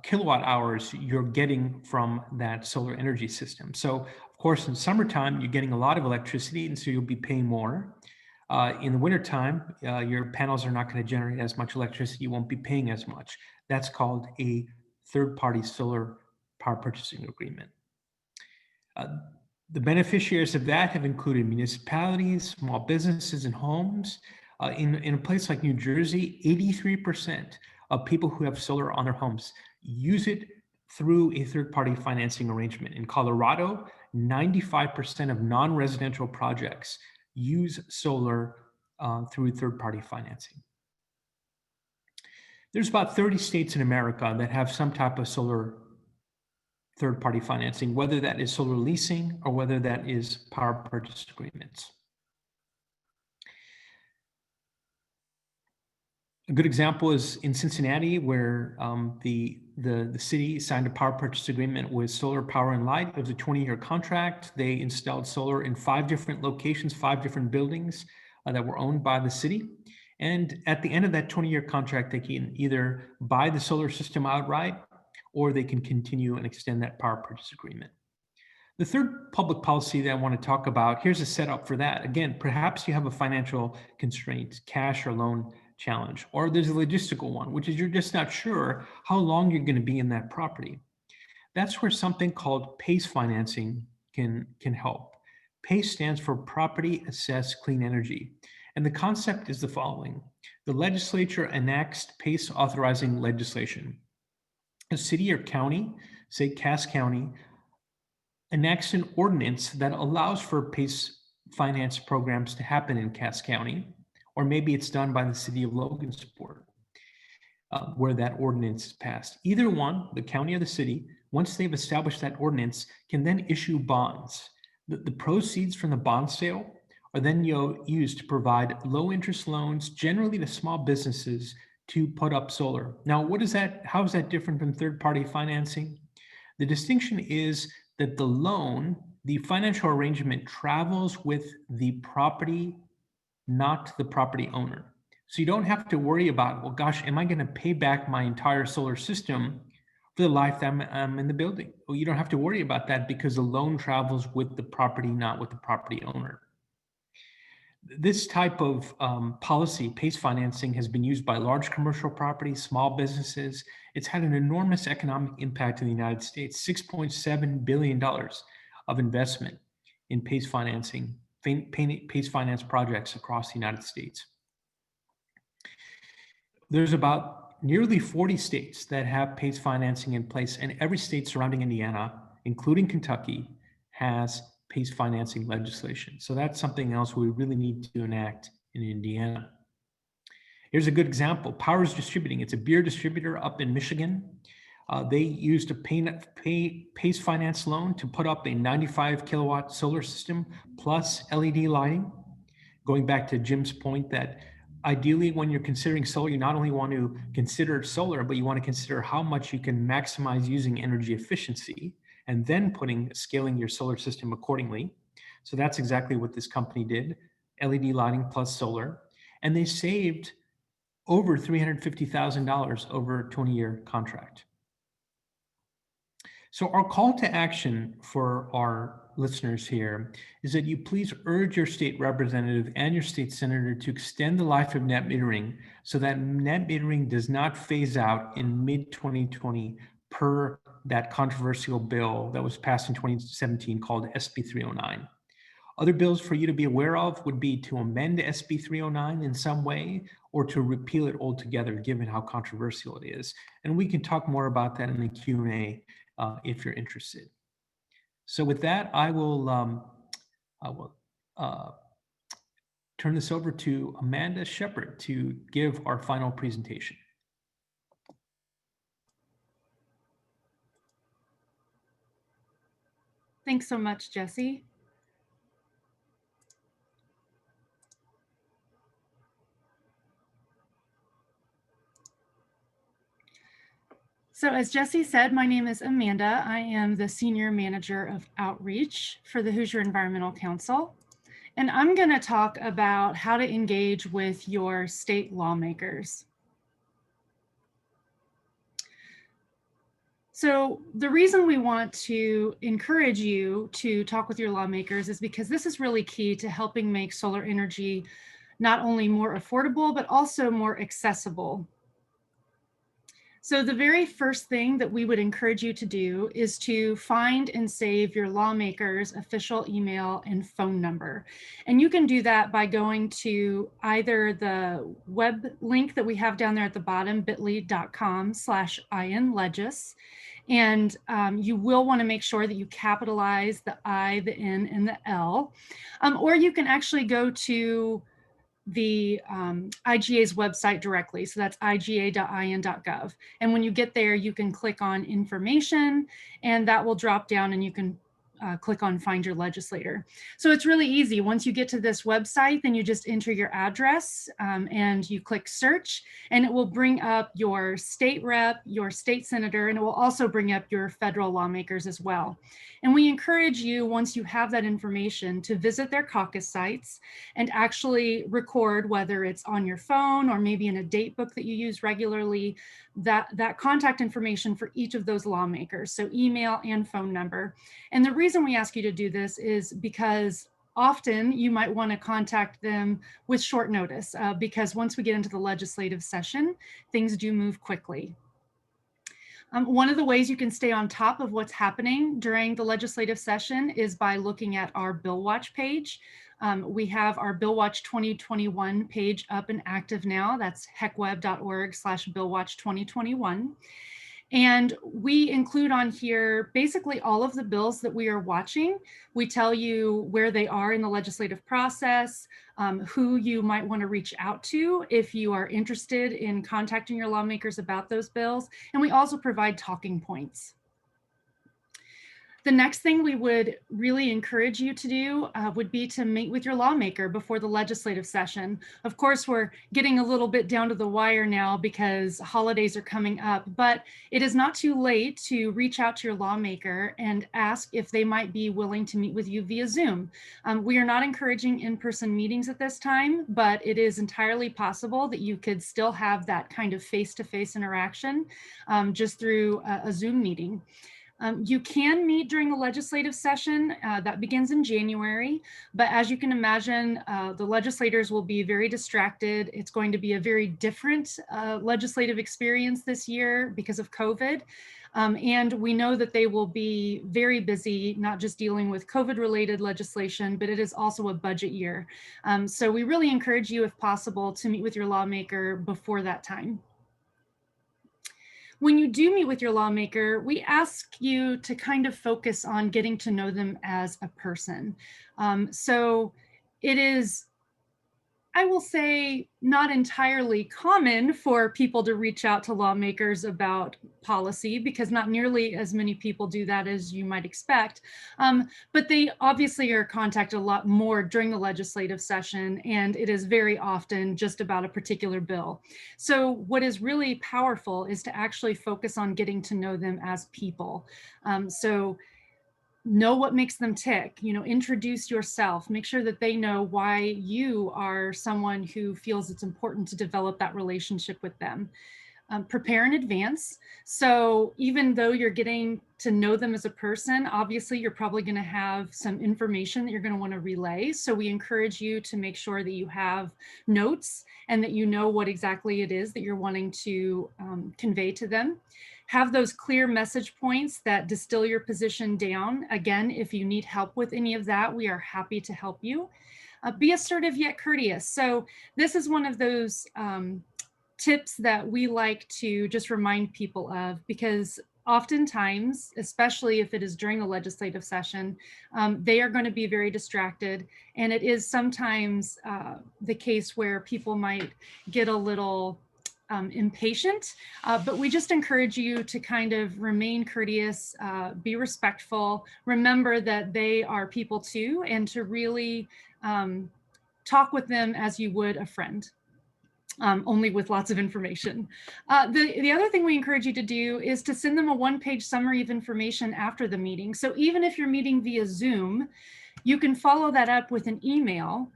kilowatt hours you're getting from that solar energy system. So of course, in summertime, you're getting a lot of electricity, and so you'll be paying more. In the wintertime, your panels are not going to generate as much electricity. You won't be paying as much. That's called a third-party solar power purchasing agreement. The beneficiaries of that have included municipalities, small businesses, and homes. In a place like New Jersey, 83% of people who have solar on their homes use it through a third-party financing arrangement. In Colorado, 95% of non-residential projects use solar through third-party financing. There's about 30 states in America that have some type of solar third-party financing, whether that is solar leasing or whether that is power purchase agreements. A good example is in Cincinnati, where the city signed a power purchase agreement with Solar Power and Light. It was a 20-year contract. They installed solar in 5 different locations, 5 different buildings that were owned by the city. And at the end of that 20-year contract, they can either buy the solar system outright, or they can continue and extend that power purchase agreement. The third public policy that I want to talk about, here's a setup for that. Again, perhaps you have a financial constraint, cash or loan challenge, or there's a logistical one, which is you're just not sure how long you're going to be in that property. That's where something called PACE financing can help. PACE stands for Property Assessed Clean Energy. And the concept is the following. The legislature enacts PACE authorizing legislation. A city or county, say Cass County, enacts an ordinance that allows for PACE finance programs to happen in Cass County, or maybe it's done by the city of Logansport, where that ordinance is passed. Either one, the county or the city, once they've established that ordinance, can then issue bonds. The proceeds from the bond sale are then used to provide low interest loans, generally to small businesses, to put up solar. Now, what is that? How is that different from third-party financing? The distinction is that the loan, the financial arrangement, travels with the property, not the property owner. So you don't have to worry about, well, gosh, am I going to pay back my entire solar system for the life that I'm in the building? Well, you don't have to worry about that because the loan travels with the property, not with the property owner. This type of policy, PACE financing, has been used by large commercial properties, small businesses. It's had an enormous economic impact in the United States, $6.7 billion of investment in PACE financing, PACE finance projects across the United States. There's about nearly 40 states that have PACE financing in place, and every state surrounding Indiana, including Kentucky, has PACE financing legislation. So that's something else we really need to enact in Indiana. Here's a good example. Powers Distributing. It's a beer distributor up in Michigan. They used a PACE finance loan to put up a 95 kilowatt solar system plus LED lighting. Going back to Jim's point that ideally when you're considering solar, you not only want to consider solar, but you want to consider how much you can maximize using energy efficiency, and then scaling your solar system accordingly. So that's exactly what this company did, LED lighting plus solar. And they saved over $350,000 over a 20-year contract. So our call to action for our listeners here is that you please urge your state representative and your state senator to extend the life of net metering so that net metering does not phase out in mid-2020 per that controversial bill that was passed in 2017 called SB 309. Other bills for you to be aware of would be to amend SB 309 in some way or to repeal it altogether, given how controversial it is. And we can talk more about that in the Q&A if you're interested. So with that, I will turn this over to Amanda Shepard to give our final presentation. Thanks so much, Jesse. So as Jesse said, my name is Amanda. I am the Senior Manager of Outreach for the Hoosier Environmental Council. And I'm going to talk about how to engage with your state lawmakers. So the reason we want to encourage you to talk with your lawmakers is because this is really key to helping make solar energy not only more affordable, but also more accessible. So the very first thing that we would encourage you to do is to find and save your lawmaker's official email and phone number. And you can do that by going to either the web link that we have down there at the bottom, bit.ly.com/inlegis. And you will want to make sure that you capitalize the I, the N, and the L. Or you can actually go to the IGA's website directly. So that's iga.in.gov. And when you get there, you can click on information, and that will drop down and you can click on find your legislator. So it's really easy. Once you get to this website, then you just enter your address and you click search, and it will bring up your state rep, your state senator, and it will also bring up your federal lawmakers as well. And we encourage you, once you have that information, to visit their caucus sites and actually record, whether it's on your phone or maybe in a date book that you use regularly, that contact information for each of those lawmakers, so email and phone number. And the reason we ask you to do this is because often you might want to contact them with short notice because once we get into the legislative session, things do move quickly. One of the ways you can stay on top of what's happening during the legislative session is by looking at our Bill Watch page. We have our Bill Watch 2021 page up and active now. That's hecweb.org/BillWatch2021. And we include on here basically all of the bills that we are watching. We tell you where they are in the legislative process, who you might want to reach out to if you are interested in contacting your lawmakers about those bills. And we also provide talking points. The next thing we would really encourage you to do would be to meet with your lawmaker before the legislative session. Of course, we're getting a little bit down to the wire now because holidays are coming up, but it is not too late to reach out to your lawmaker and ask if they might be willing to meet with you via Zoom. We are not encouraging in-person meetings at this time, but it is entirely possible that you could still have that kind of face-to-face interaction just through a Zoom meeting. You can meet during the legislative session that begins in January, but as you can imagine, the legislators will be very distracted. It's going to be a very different legislative experience this year because of COVID. And we know that they will be very busy, not just dealing with COVID-related legislation, but it is also a budget year. So we really encourage you, if possible, to meet with your lawmaker before that time. When you do meet with your lawmaker, we ask you to kind of focus on getting to know them as a person. So it is, I will say, not entirely common for people to reach out to lawmakers about policy because not nearly as many people do that as you might expect. But they obviously are contacted a lot more during the legislative session, and it is very often just about a particular bill. So what is really powerful is to actually focus on getting to know them as people. So know what makes them tick, introduce yourself, make sure that they know why you are someone who feels it's important to develop that relationship with them. Prepare in advance. So even though you're getting to know them as a person, obviously you're probably going to have some information that you're going to want to relay. So we encourage you to make sure that you have notes and that you know what exactly it is that you're wanting to convey to them. Have those clear message points that distill your position down. Again, if you need help with any of that, we are happy to help you. Be assertive yet courteous. So this is one of those tips that we like to just remind people of, because oftentimes, especially if it is during the legislative session, they are going to be very distracted. And it is sometimes the case where people might get a little impatient, but we just encourage you to kind of remain courteous, be respectful, remember that they are people too, and to really talk with them as you would a friend. Only with lots of information. The other thing we encourage you to do is to send them a one-page summary of information after the meeting. So even if you're meeting via Zoom, you can follow that up with an email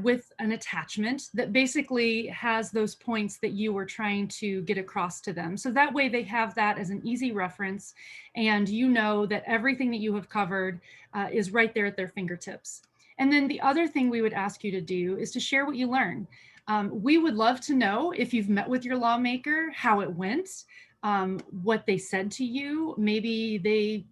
with an attachment that basically has those points that you were trying to get across to them. So that way they have that as an easy reference, and you know that everything that you have covered is right there at their fingertips. And then the other thing we would ask you to do is to share what you learn. We would love to know if you've met with your lawmaker, how it went, what they said to you. Maybe they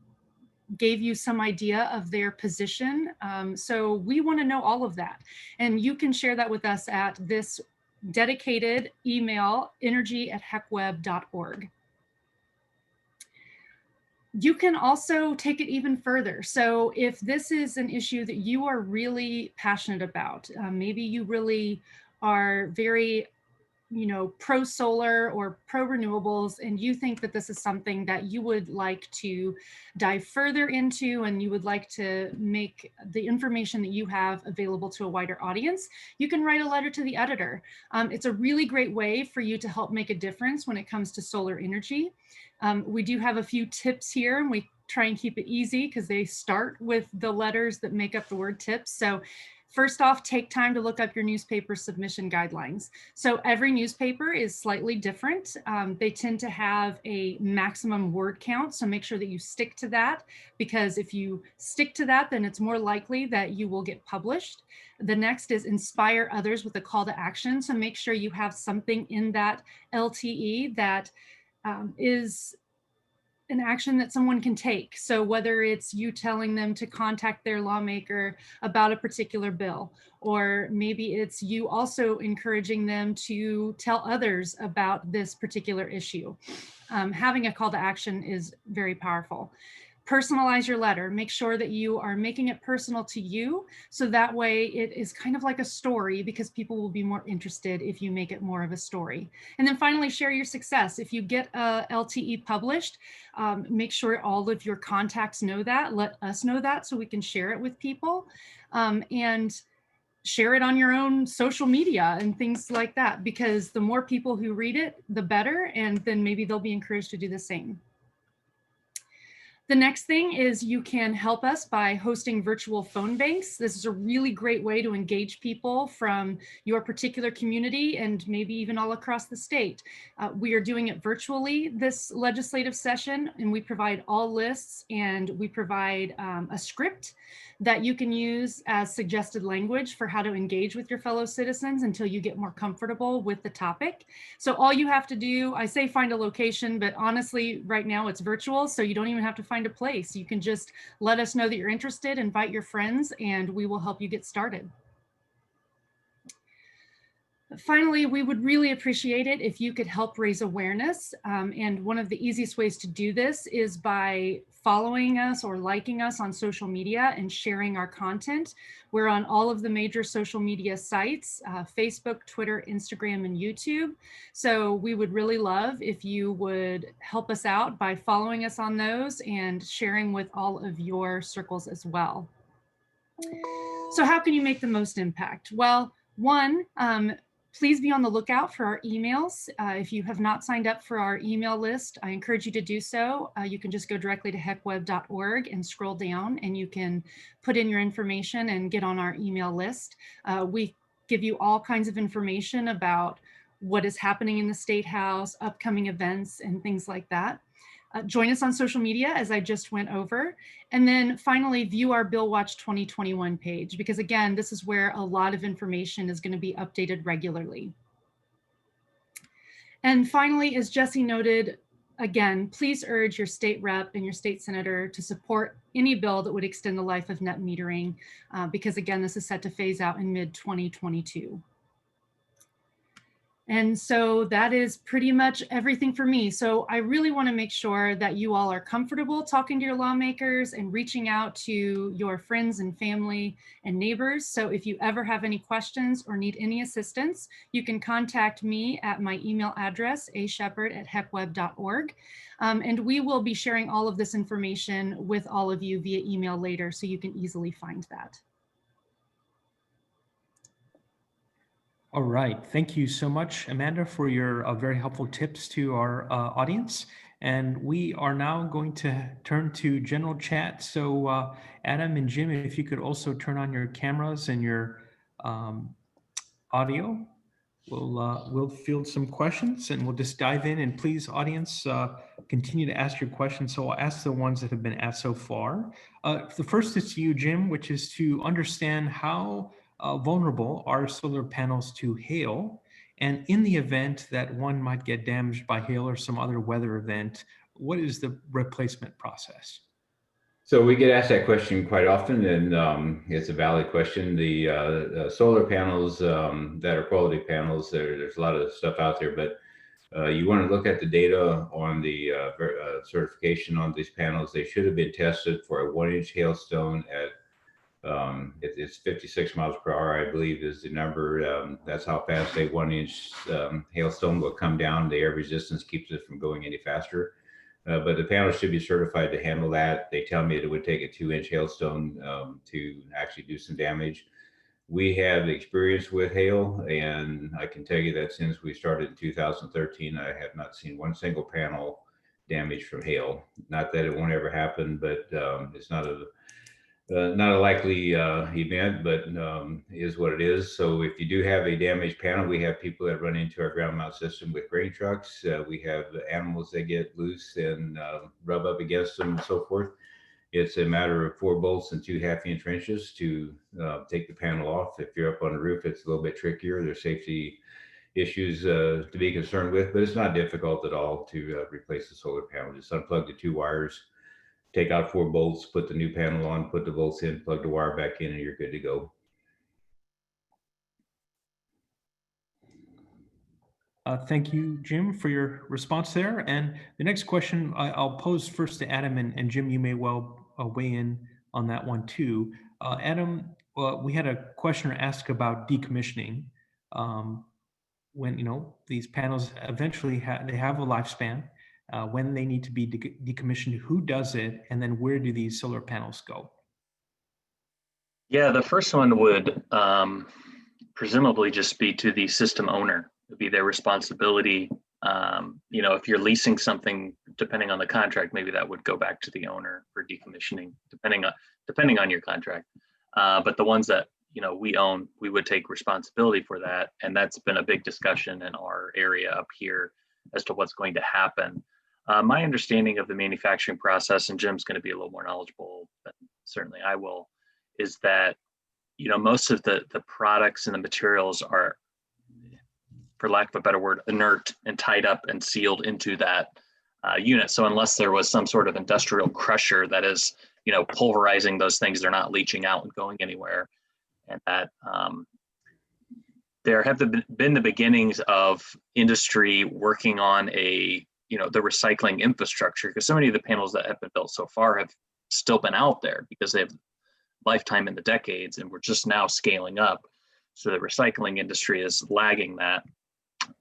gave you some idea of their position. So we want to know all of that. And you can share that with us at this dedicated email, energy@hecweb.org. You can also take it even further. So if this is an issue that you are really passionate about, maybe you really are very, pro solar or pro renewables, and you think that this is something that you would like to dive further into and you would like to make the information that you have available to a wider audience, you can write a letter to the editor. It's a really great way for you to help make a difference when it comes to solar energy. We do have a few tips here, and we try and keep it easy because they start with the letters that make up the word tips. So first off, take time to look up your newspaper submission guidelines. So every newspaper is slightly different. They tend to have a maximum word count. So make sure that you stick to that, because if you stick to that, then it's more likely that you will get published. The next is inspire others with a call to action. So make sure you have something in that LTE that is an action that someone can take. So whether it's you telling them to contact their lawmaker about a particular bill, or maybe it's you also encouraging them to tell others about this particular issue. Having a call to action is very powerful. Personalize your letter. Make sure that you are making it personal to you, so that way it is kind of like a story, because people will be more interested if you make it more of a story. And then finally, share your success. If you get a LTE published, make sure all of your contacts know that. Let us know that so we can share it with people, and share it on your own social media and things like that, because the more people who read it, the better, and then maybe they'll be encouraged to do the same. The next thing is you can help us by hosting virtual phone banks. This is a really great way to engage people from your particular community and maybe even all across the state. We are doing it virtually this legislative session, and we provide all lists, and we provide a script that you can use as suggested language for how to engage with your fellow citizens until you get more comfortable with the topic. So all you have to do, I say find a location, but honestly, right now it's virtual, so you don't even have to find a place. You can just let us know that you're interested, invite your friends, and we will help you get started. Finally, we would really appreciate it if you could help raise awareness. And one of the easiest ways to do this is by following us or liking us on social media and sharing our content. We're on all of the major social media sites, Facebook, Twitter, Instagram, and YouTube. So we would really love if you would help us out by following us on those and sharing with all of your circles as well. So how can you make the most impact? Well, one, please be on the lookout for our emails. If you have not signed up for our email list, I encourage you to do so. You can just go directly to hecweb.org and scroll down, and you can put in your information and get on our email list. We give you all kinds of information about what is happening in the State House, upcoming events, and things like that. Join us on social media, as I just went over. And then finally, view our Bill Watch 2021 page, because again, this is where a lot of information is going to be updated regularly. And finally, as Jesse noted, again, please urge your state rep and your state senator to support any bill that would extend the life of net metering, because again, this is set to phase out in mid-2022. And so that is pretty much everything for me. So I really want to make sure that you all are comfortable talking to your lawmakers and reaching out to your friends and family and neighbors. So if you ever have any questions or need any assistance, you can contact me at my email address, ashepard@hecweb.org. And we will be sharing all of this information with all of you via email later, so you can easily find that. All right. Thank you so much, Amanda, for your very helpful tips to our audience. And we are now going to turn to general chat. So Adam and Jim, if you could also turn on your cameras and your audio, we'll field some questions and we'll just dive in. And please, audience, continue to ask your questions. So I'll ask the ones that have been asked so far. The first is to you, Jim, which is to understand how vulnerable are solar panels to hail, and in the event that one might get damaged by hail or some other weather event, what is the replacement process? So we get asked that question quite often, and it's a valid question. The solar panels that are quality panels, there's a lot of stuff out there, but you want to look at the data on the certification on these panels. They should have been tested for a 1-inch hailstone at It's 56 miles per hour, I believe, is the number. That's how fast a 1-inch hailstone will come down. The air resistance keeps it from going any faster. But the panel should be certified to handle that. They tell me that it would take a 2-inch hailstone to actually do some damage. We have experience with hail, and I can tell you that since we started in 2013, I have not seen one single panel damaged from hail. Not that it won't ever happen, but it's not a likely event, but is what it is. So if you do have a damaged panel, we have people that run into our ground mount system with grain trucks. We have animals that get loose and rub up against them and so forth. It's a matter of 4 bolts and 2 half-inch wrenches to take the panel off. If you're up on the roof, it's a little bit trickier. There's safety issues to be concerned with, but it's not difficult at all to replace the solar panel. Just unplug the 2 wires, take out 4 bolts, put the new panel on, put the bolts in, plug the wire back in, and you're good to go. Thank you, Jim, for your response there. And the next question I'll pose first to Adam, and Jim, you may well weigh in on that one too. Adam, we had a questioner ask about decommissioning. When these panels eventually they have a lifespan, when they need to be decommissioned, who does it, and then where do these solar panels go? Yeah, the first one would presumably just be to the system owner. It'd be their responsibility. If you're leasing something, depending on the contract, maybe that would go back to the owner for decommissioning, depending on your contract. But the ones that we own, we would take responsibility for that, and that's been a big discussion in our area up here as to what's going to happen. My understanding of the manufacturing process, and Jim's going to be a little more knowledgeable than certainly I will, is that most of the products and the materials are, for lack of a better word, inert and tied up and sealed into that unit. So unless there was some sort of industrial crusher that is, pulverizing those things, they're not leaching out and going anywhere. And that there have been the beginnings of industry working on the recycling infrastructure, because so many of the panels that have been built so far have still been out there because they have lifetime in the decades, and we're just now scaling up. So the recycling industry is lagging that.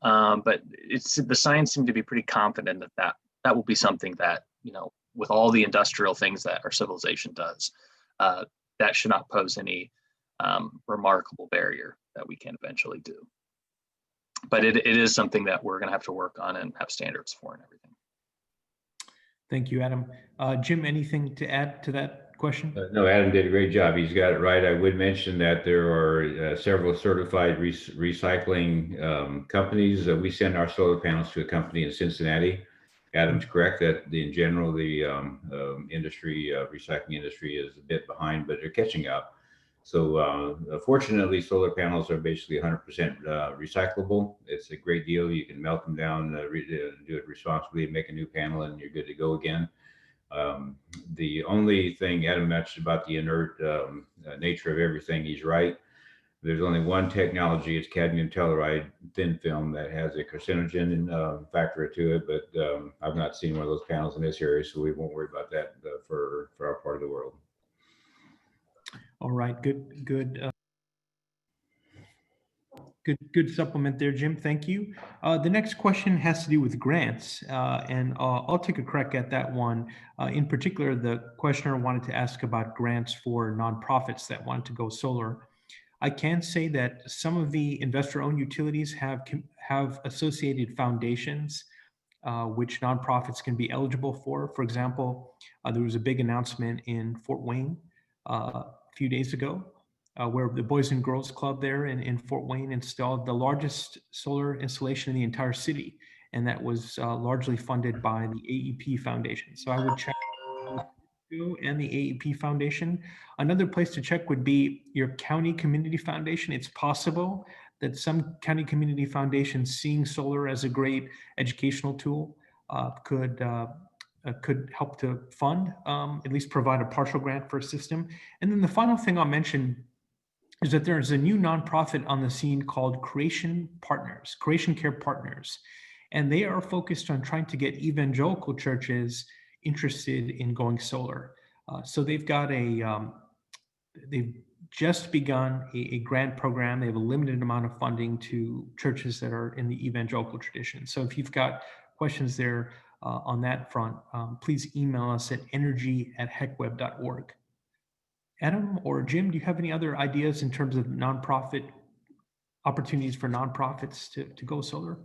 But the science seemed to be pretty confident that will be something that, with all the industrial things that our civilization does, that should not pose any remarkable barrier that we can eventually do. But it is something that we're going to have to work on and have standards for and everything. Thank you, Adam. Jim, anything to add to that question? No, Adam did a great job. He's got it right. I would mention that there are several certified recycling companies. We send our solar panels to a company in Cincinnati. Adam's correct that in general, the recycling industry is a bit behind, but they're catching up. So fortunately, solar panels are basically 100% recyclable. It's a great deal. You can melt them down, do it responsibly, make a new panel, and you're good to go again. The only thing Adam mentioned about the inert nature of everything, he's right. There's only one technology, it's cadmium telluride thin film, that has a carcinogen factor to it, but I've not seen one of those panels in this area, so we won't worry about that for our part of the world. All right, good supplement there, Jim. Thank you. The next question has to do with grants, and I'll take a crack at that one. In particular, the questioner wanted to ask about grants for nonprofits that want to go solar. I can say that some of the investor-owned utilities have associated foundations which nonprofits can be eligible for. For example, there was a big announcement in Fort Wayne a few days ago where the Boys and Girls Club there in Fort Wayne installed the largest solar installation in the entire city, and that was largely funded by the AEP Foundation. So I would check and the AEP Foundation. Another place to check would be your county community foundation. It's possible that some county community foundations, seeing solar as a great educational tool, could help to fund, at least provide a partial grant for a system. And then the final thing I'll mention is that there's a new nonprofit on the scene called Creation Care Partners. And they are focused on trying to get evangelical churches interested in going solar. So they've got a they've just begun a grant program. They have a limited amount of funding to churches that are in the evangelical tradition. So if you've got questions there on that front, please email us at energy@hecweb.org. Adam or Jim, do you have any other ideas in terms of nonprofit opportunities for nonprofits to go solar?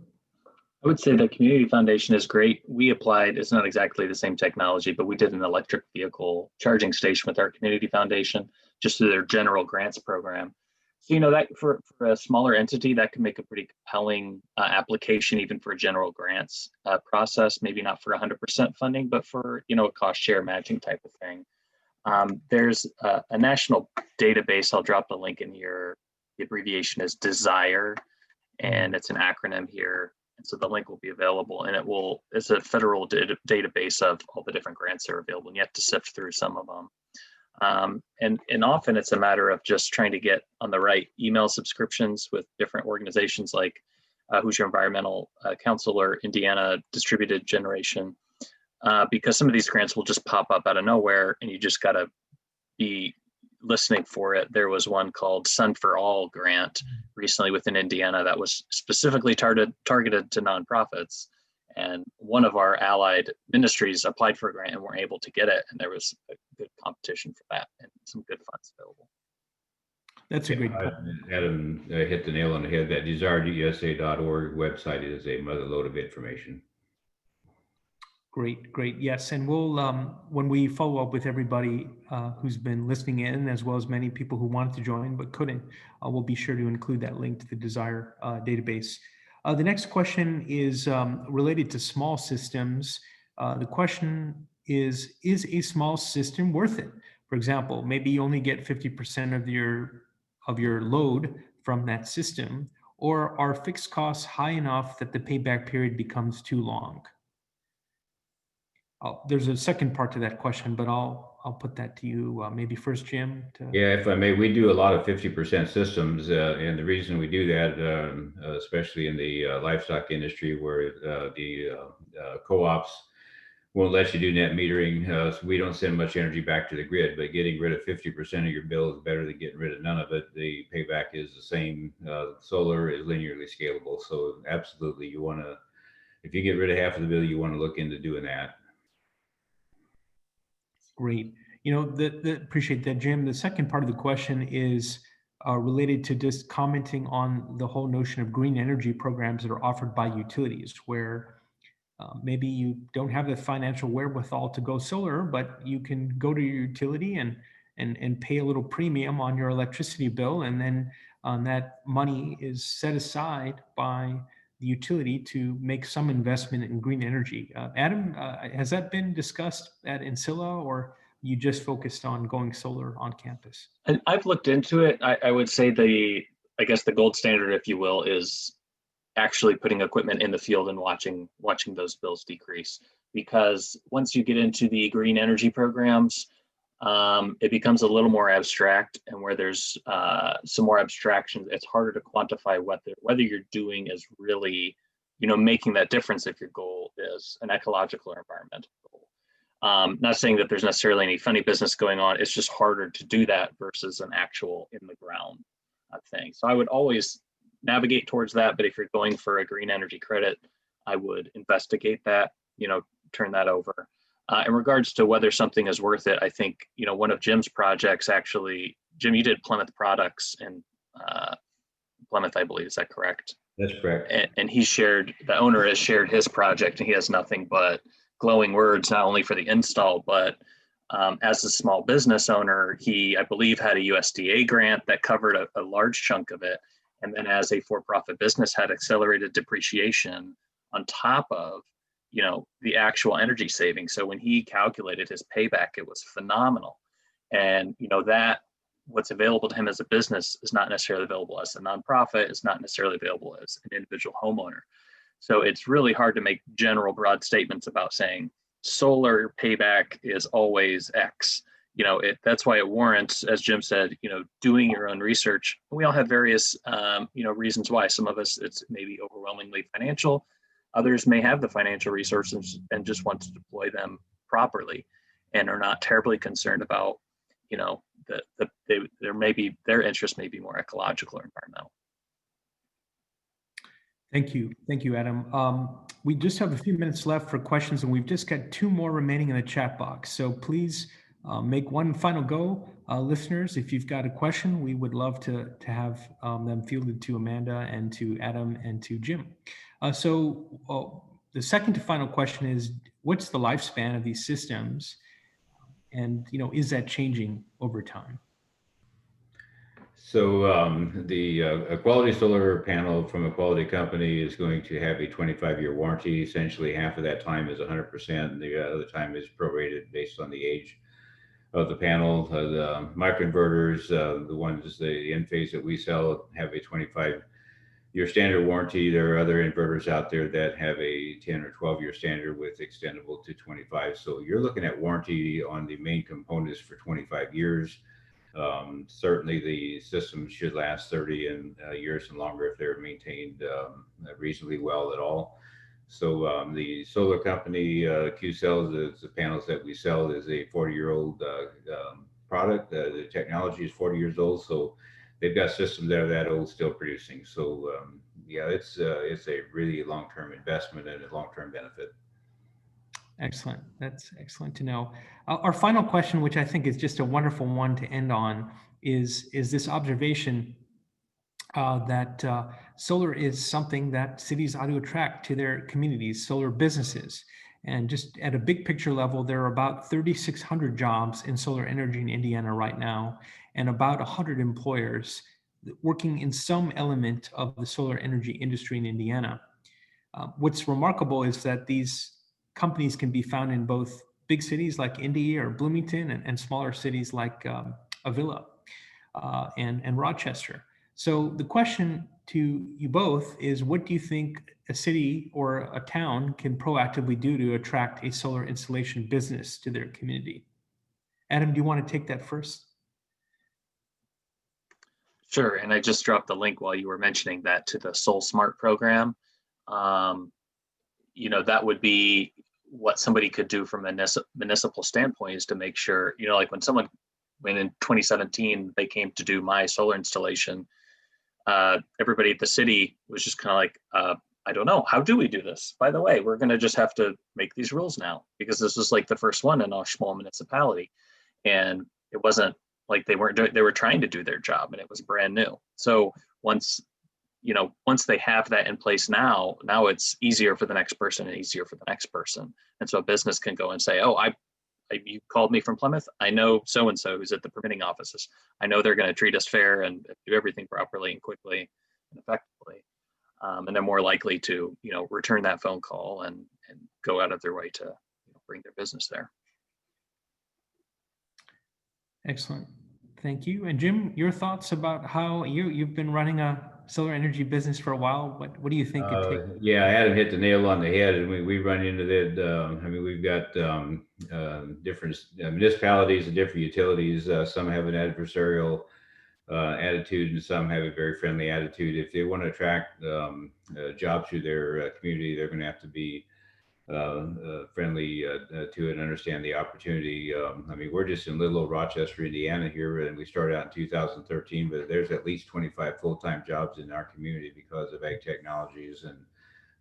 I would say the community foundation is great. We applied, it's not exactly the same technology, but we did an electric vehicle charging station with our community foundation just through their general grants program. So, that for a smaller entity, that could make a pretty compelling application, even for a general grants process, maybe not for 100% funding, but for, a cost share matching type of thing. There's a national database. I'll drop the link in here. The abbreviation is DESIRE, and it's an acronym here. And so the link will be available, and it's a federal database of all the different grants that are available, and you have to sift through some of them. And often it's a matter of just trying to get on the right email subscriptions with different organizations like Hoosier Environmental Council or Indiana Distributed Generation, because some of these grants will just pop up out of nowhere, and you just got to be listening for it. There was one called Sun for All grant recently within Indiana that was specifically targeted to nonprofits. And one of our allied ministries applied for a grant and weren't able to get it. And there was a good competition for that and some good funds available. That's a great point. Adam hit the nail on the head. That desiredUSA.org website is a mother lode of information. Great. Yes, and we'll when we follow up with everybody who's been listening in, as well as many people who wanted to join but couldn't, we'll be sure to include that link to the Desire database. The next question is related to small systems. The question is a small system worth it? For example, maybe you only get 50% of your load from that system, or are fixed costs high enough that the payback period becomes too long? There's a second part to that question, but I'll put that to you. Maybe first, Jim. Yeah, if I may, we do a lot of 50% systems, and the reason we do that, especially in the livestock industry, where the co-ops won't let you do net metering, so we don't send much energy back to the grid. But getting rid of 50% of your bill is better than getting rid of none of it. The payback is the same. Solar is linearly scalable, so absolutely, you want to. If you get rid of half of the bill, you want to look into doing that. Great. Appreciate that, Jim. The second part of the question is related to just commenting on the whole notion of green energy programs that are offered by utilities, where maybe you don't have the financial wherewithal to go solar, but you can go to your utility and pay a little premium on your electricity bill, and then that money is set aside by the utility to make some investment in green energy. Adam, has that been discussed at Ancilla, or you just focused on going solar on campus? And I've looked into it. I would say the gold standard, if you will, is actually putting equipment in the field and watching those bills decrease. Because once you get into the green energy programs, it becomes a little more abstract, and where there's some more abstractions, it's harder to quantify whether you're doing is really, making that difference if your goal is an ecological or environmental goal. Not saying that there's necessarily any funny business going on. It's just harder to do that versus an actual in the ground thing. So I would always navigate towards that. But if you're going for a green energy credit, I would investigate that, turn that over. In regards to whether something is worth it, I think, one of Jim's projects, actually, Jim, you did Plymouth Products in Plymouth, I believe. Is that correct? That's correct. And the owner has shared his project, and he has nothing but glowing words, not only for the install, but as a small business owner, he, I believe, had a USDA grant that covered a large chunk of it. And then as a for-profit business, had accelerated depreciation on top of the actual energy savings. So when he calculated his payback, it was phenomenal. And that what's available to him as a business is not necessarily available as a nonprofit, it's not necessarily available as an individual homeowner. So it's really hard to make general broad statements about saying solar payback is always X. That's why it warrants, as Jim said, doing your own research. We all have various reasons why. Some of us, it's maybe overwhelmingly financial. Others may have the financial resources and just want to deploy them properly and are not terribly concerned about, their interest may be more ecological or environmental. Thank you, Adam. We just have a few minutes left for questions, and we've just got 2 more remaining in the chat box. So please make one final go, listeners. If you've got a question, we would love to have them fielded to Amanda and to Adam and to Jim. The second to final question is, what's the lifespan of these systems? And, is that changing over time? So a quality solar panel from a quality company is going to have a 25-year warranty. Essentially, half of that time is 100%, and the other time is prorated based on the age of the panel. The microinverters, the N-phase that we sell, have a 25-year standard warranty. There are other inverters out there that have a 10 or 12-year standard with extendable to 25. So you're looking at warranty on the main components for 25 years. Certainly the system should last 30 years and longer if they're maintained reasonably well at all. So the solar company, Q-Cells, the panels that we sell, is a 40-year-old product. The technology is 40 years old, so they've got systems that are that old still producing. So yeah, it's a really long-term investment and a long-term benefit. Excellent. That's excellent to know. Our final question, which I think is just a wonderful one to end on, is this observation that solar is something that cities ought to attract to their communities, solar businesses. And just at a big picture level, there are about 3,600 jobs in solar energy in Indiana right now, and about 100 employers working in some element of the solar energy industry in Indiana. What's remarkable is that these companies can be found in both big cities like Indy or Bloomington and smaller cities like Avila and Rochester. So the question to you both is, what do you think a city or a town can proactively do to attract a solar installation business to their community? Adam, do you want to take that first? Sure, and I just dropped the link while you were mentioning that to the Sol Smart program. That would be what somebody could do from a municipal standpoint, is to make sure, like when in 2017 they came to do my solar installation, everybody at the city was just kind of like, I don't know, how do we do this? By the way, we're going to just have to make these rules now, because this was like the first one in a small municipality, and it wasn't like they were trying to do their job, and it was brand new. So once they have that in place now it's easier for the next person and easier for the next person. And so a business can go and say, oh, you called me from Plymouth. I know so-and-so who's at the permitting offices. I know they're going to treat us fair and do everything properly and quickly and effectively. And they're more likely to, return that phone call and go out of their way to bring their business there. Excellent. Thank you. And Jim, your thoughts about how you've been running a solar energy business for a while. What do you think it takes? Yeah, Adam hit the nail on the head, and we run into that. We've got different municipalities and different utilities. Some have an adversarial attitude, and some have a very friendly attitude. If they want to attract jobs to their community, they're going to have to be friendly to it and understand the opportunity. We're just in little old Rochester, Indiana here, and we started out in 2013, but there's at least 25 full-time jobs in our community because of ag technologies, and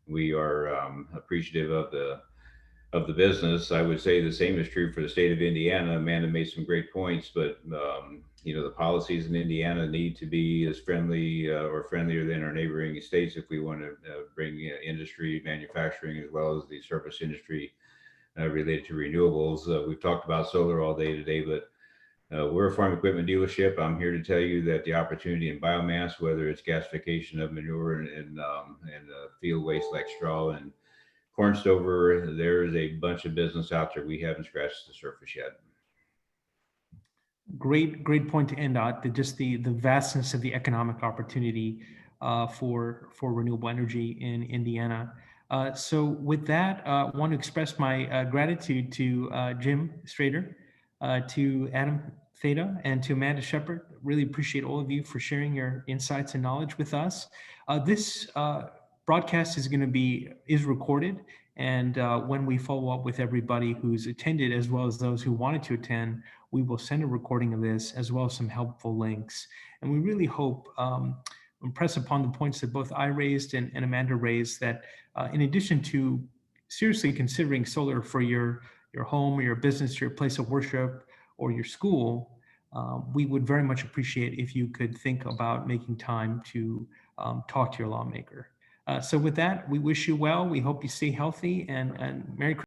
we are appreciative of the business. I would say the same is true for the state of Indiana. Amanda made some great points, but the policies in Indiana need to be as friendly or friendlier than our neighboring states if we want to bring industry, manufacturing, as well as the service industry related to renewables. We've talked about solar all day today, but we're a farm equipment dealership. I'm here to tell you that the opportunity in biomass, whether it's gasification of manure and field waste like straw and corn stover, there's a bunch of business out there. We haven't scratched the surface yet. Great point to end on. Just the vastness of the economic opportunity for renewable energy in Indiana. So with that, I want to express my gratitude to Jim Strader, to Adam Theda, and to Amanda Shepard. Really appreciate all of you for sharing your insights and knowledge with us. This broadcast is recorded, and when we follow up with everybody who's attended, as well as those who wanted to attend, we will send a recording of this as well as some helpful links. And we really hope, impress upon the points that both I raised and Amanda raised, that in addition to seriously considering solar for your home or your business, your place of worship, or your school, we would very much appreciate if you could think about making time to talk to your lawmaker. So with that, we wish you well. We hope you stay healthy, and Merry Christmas.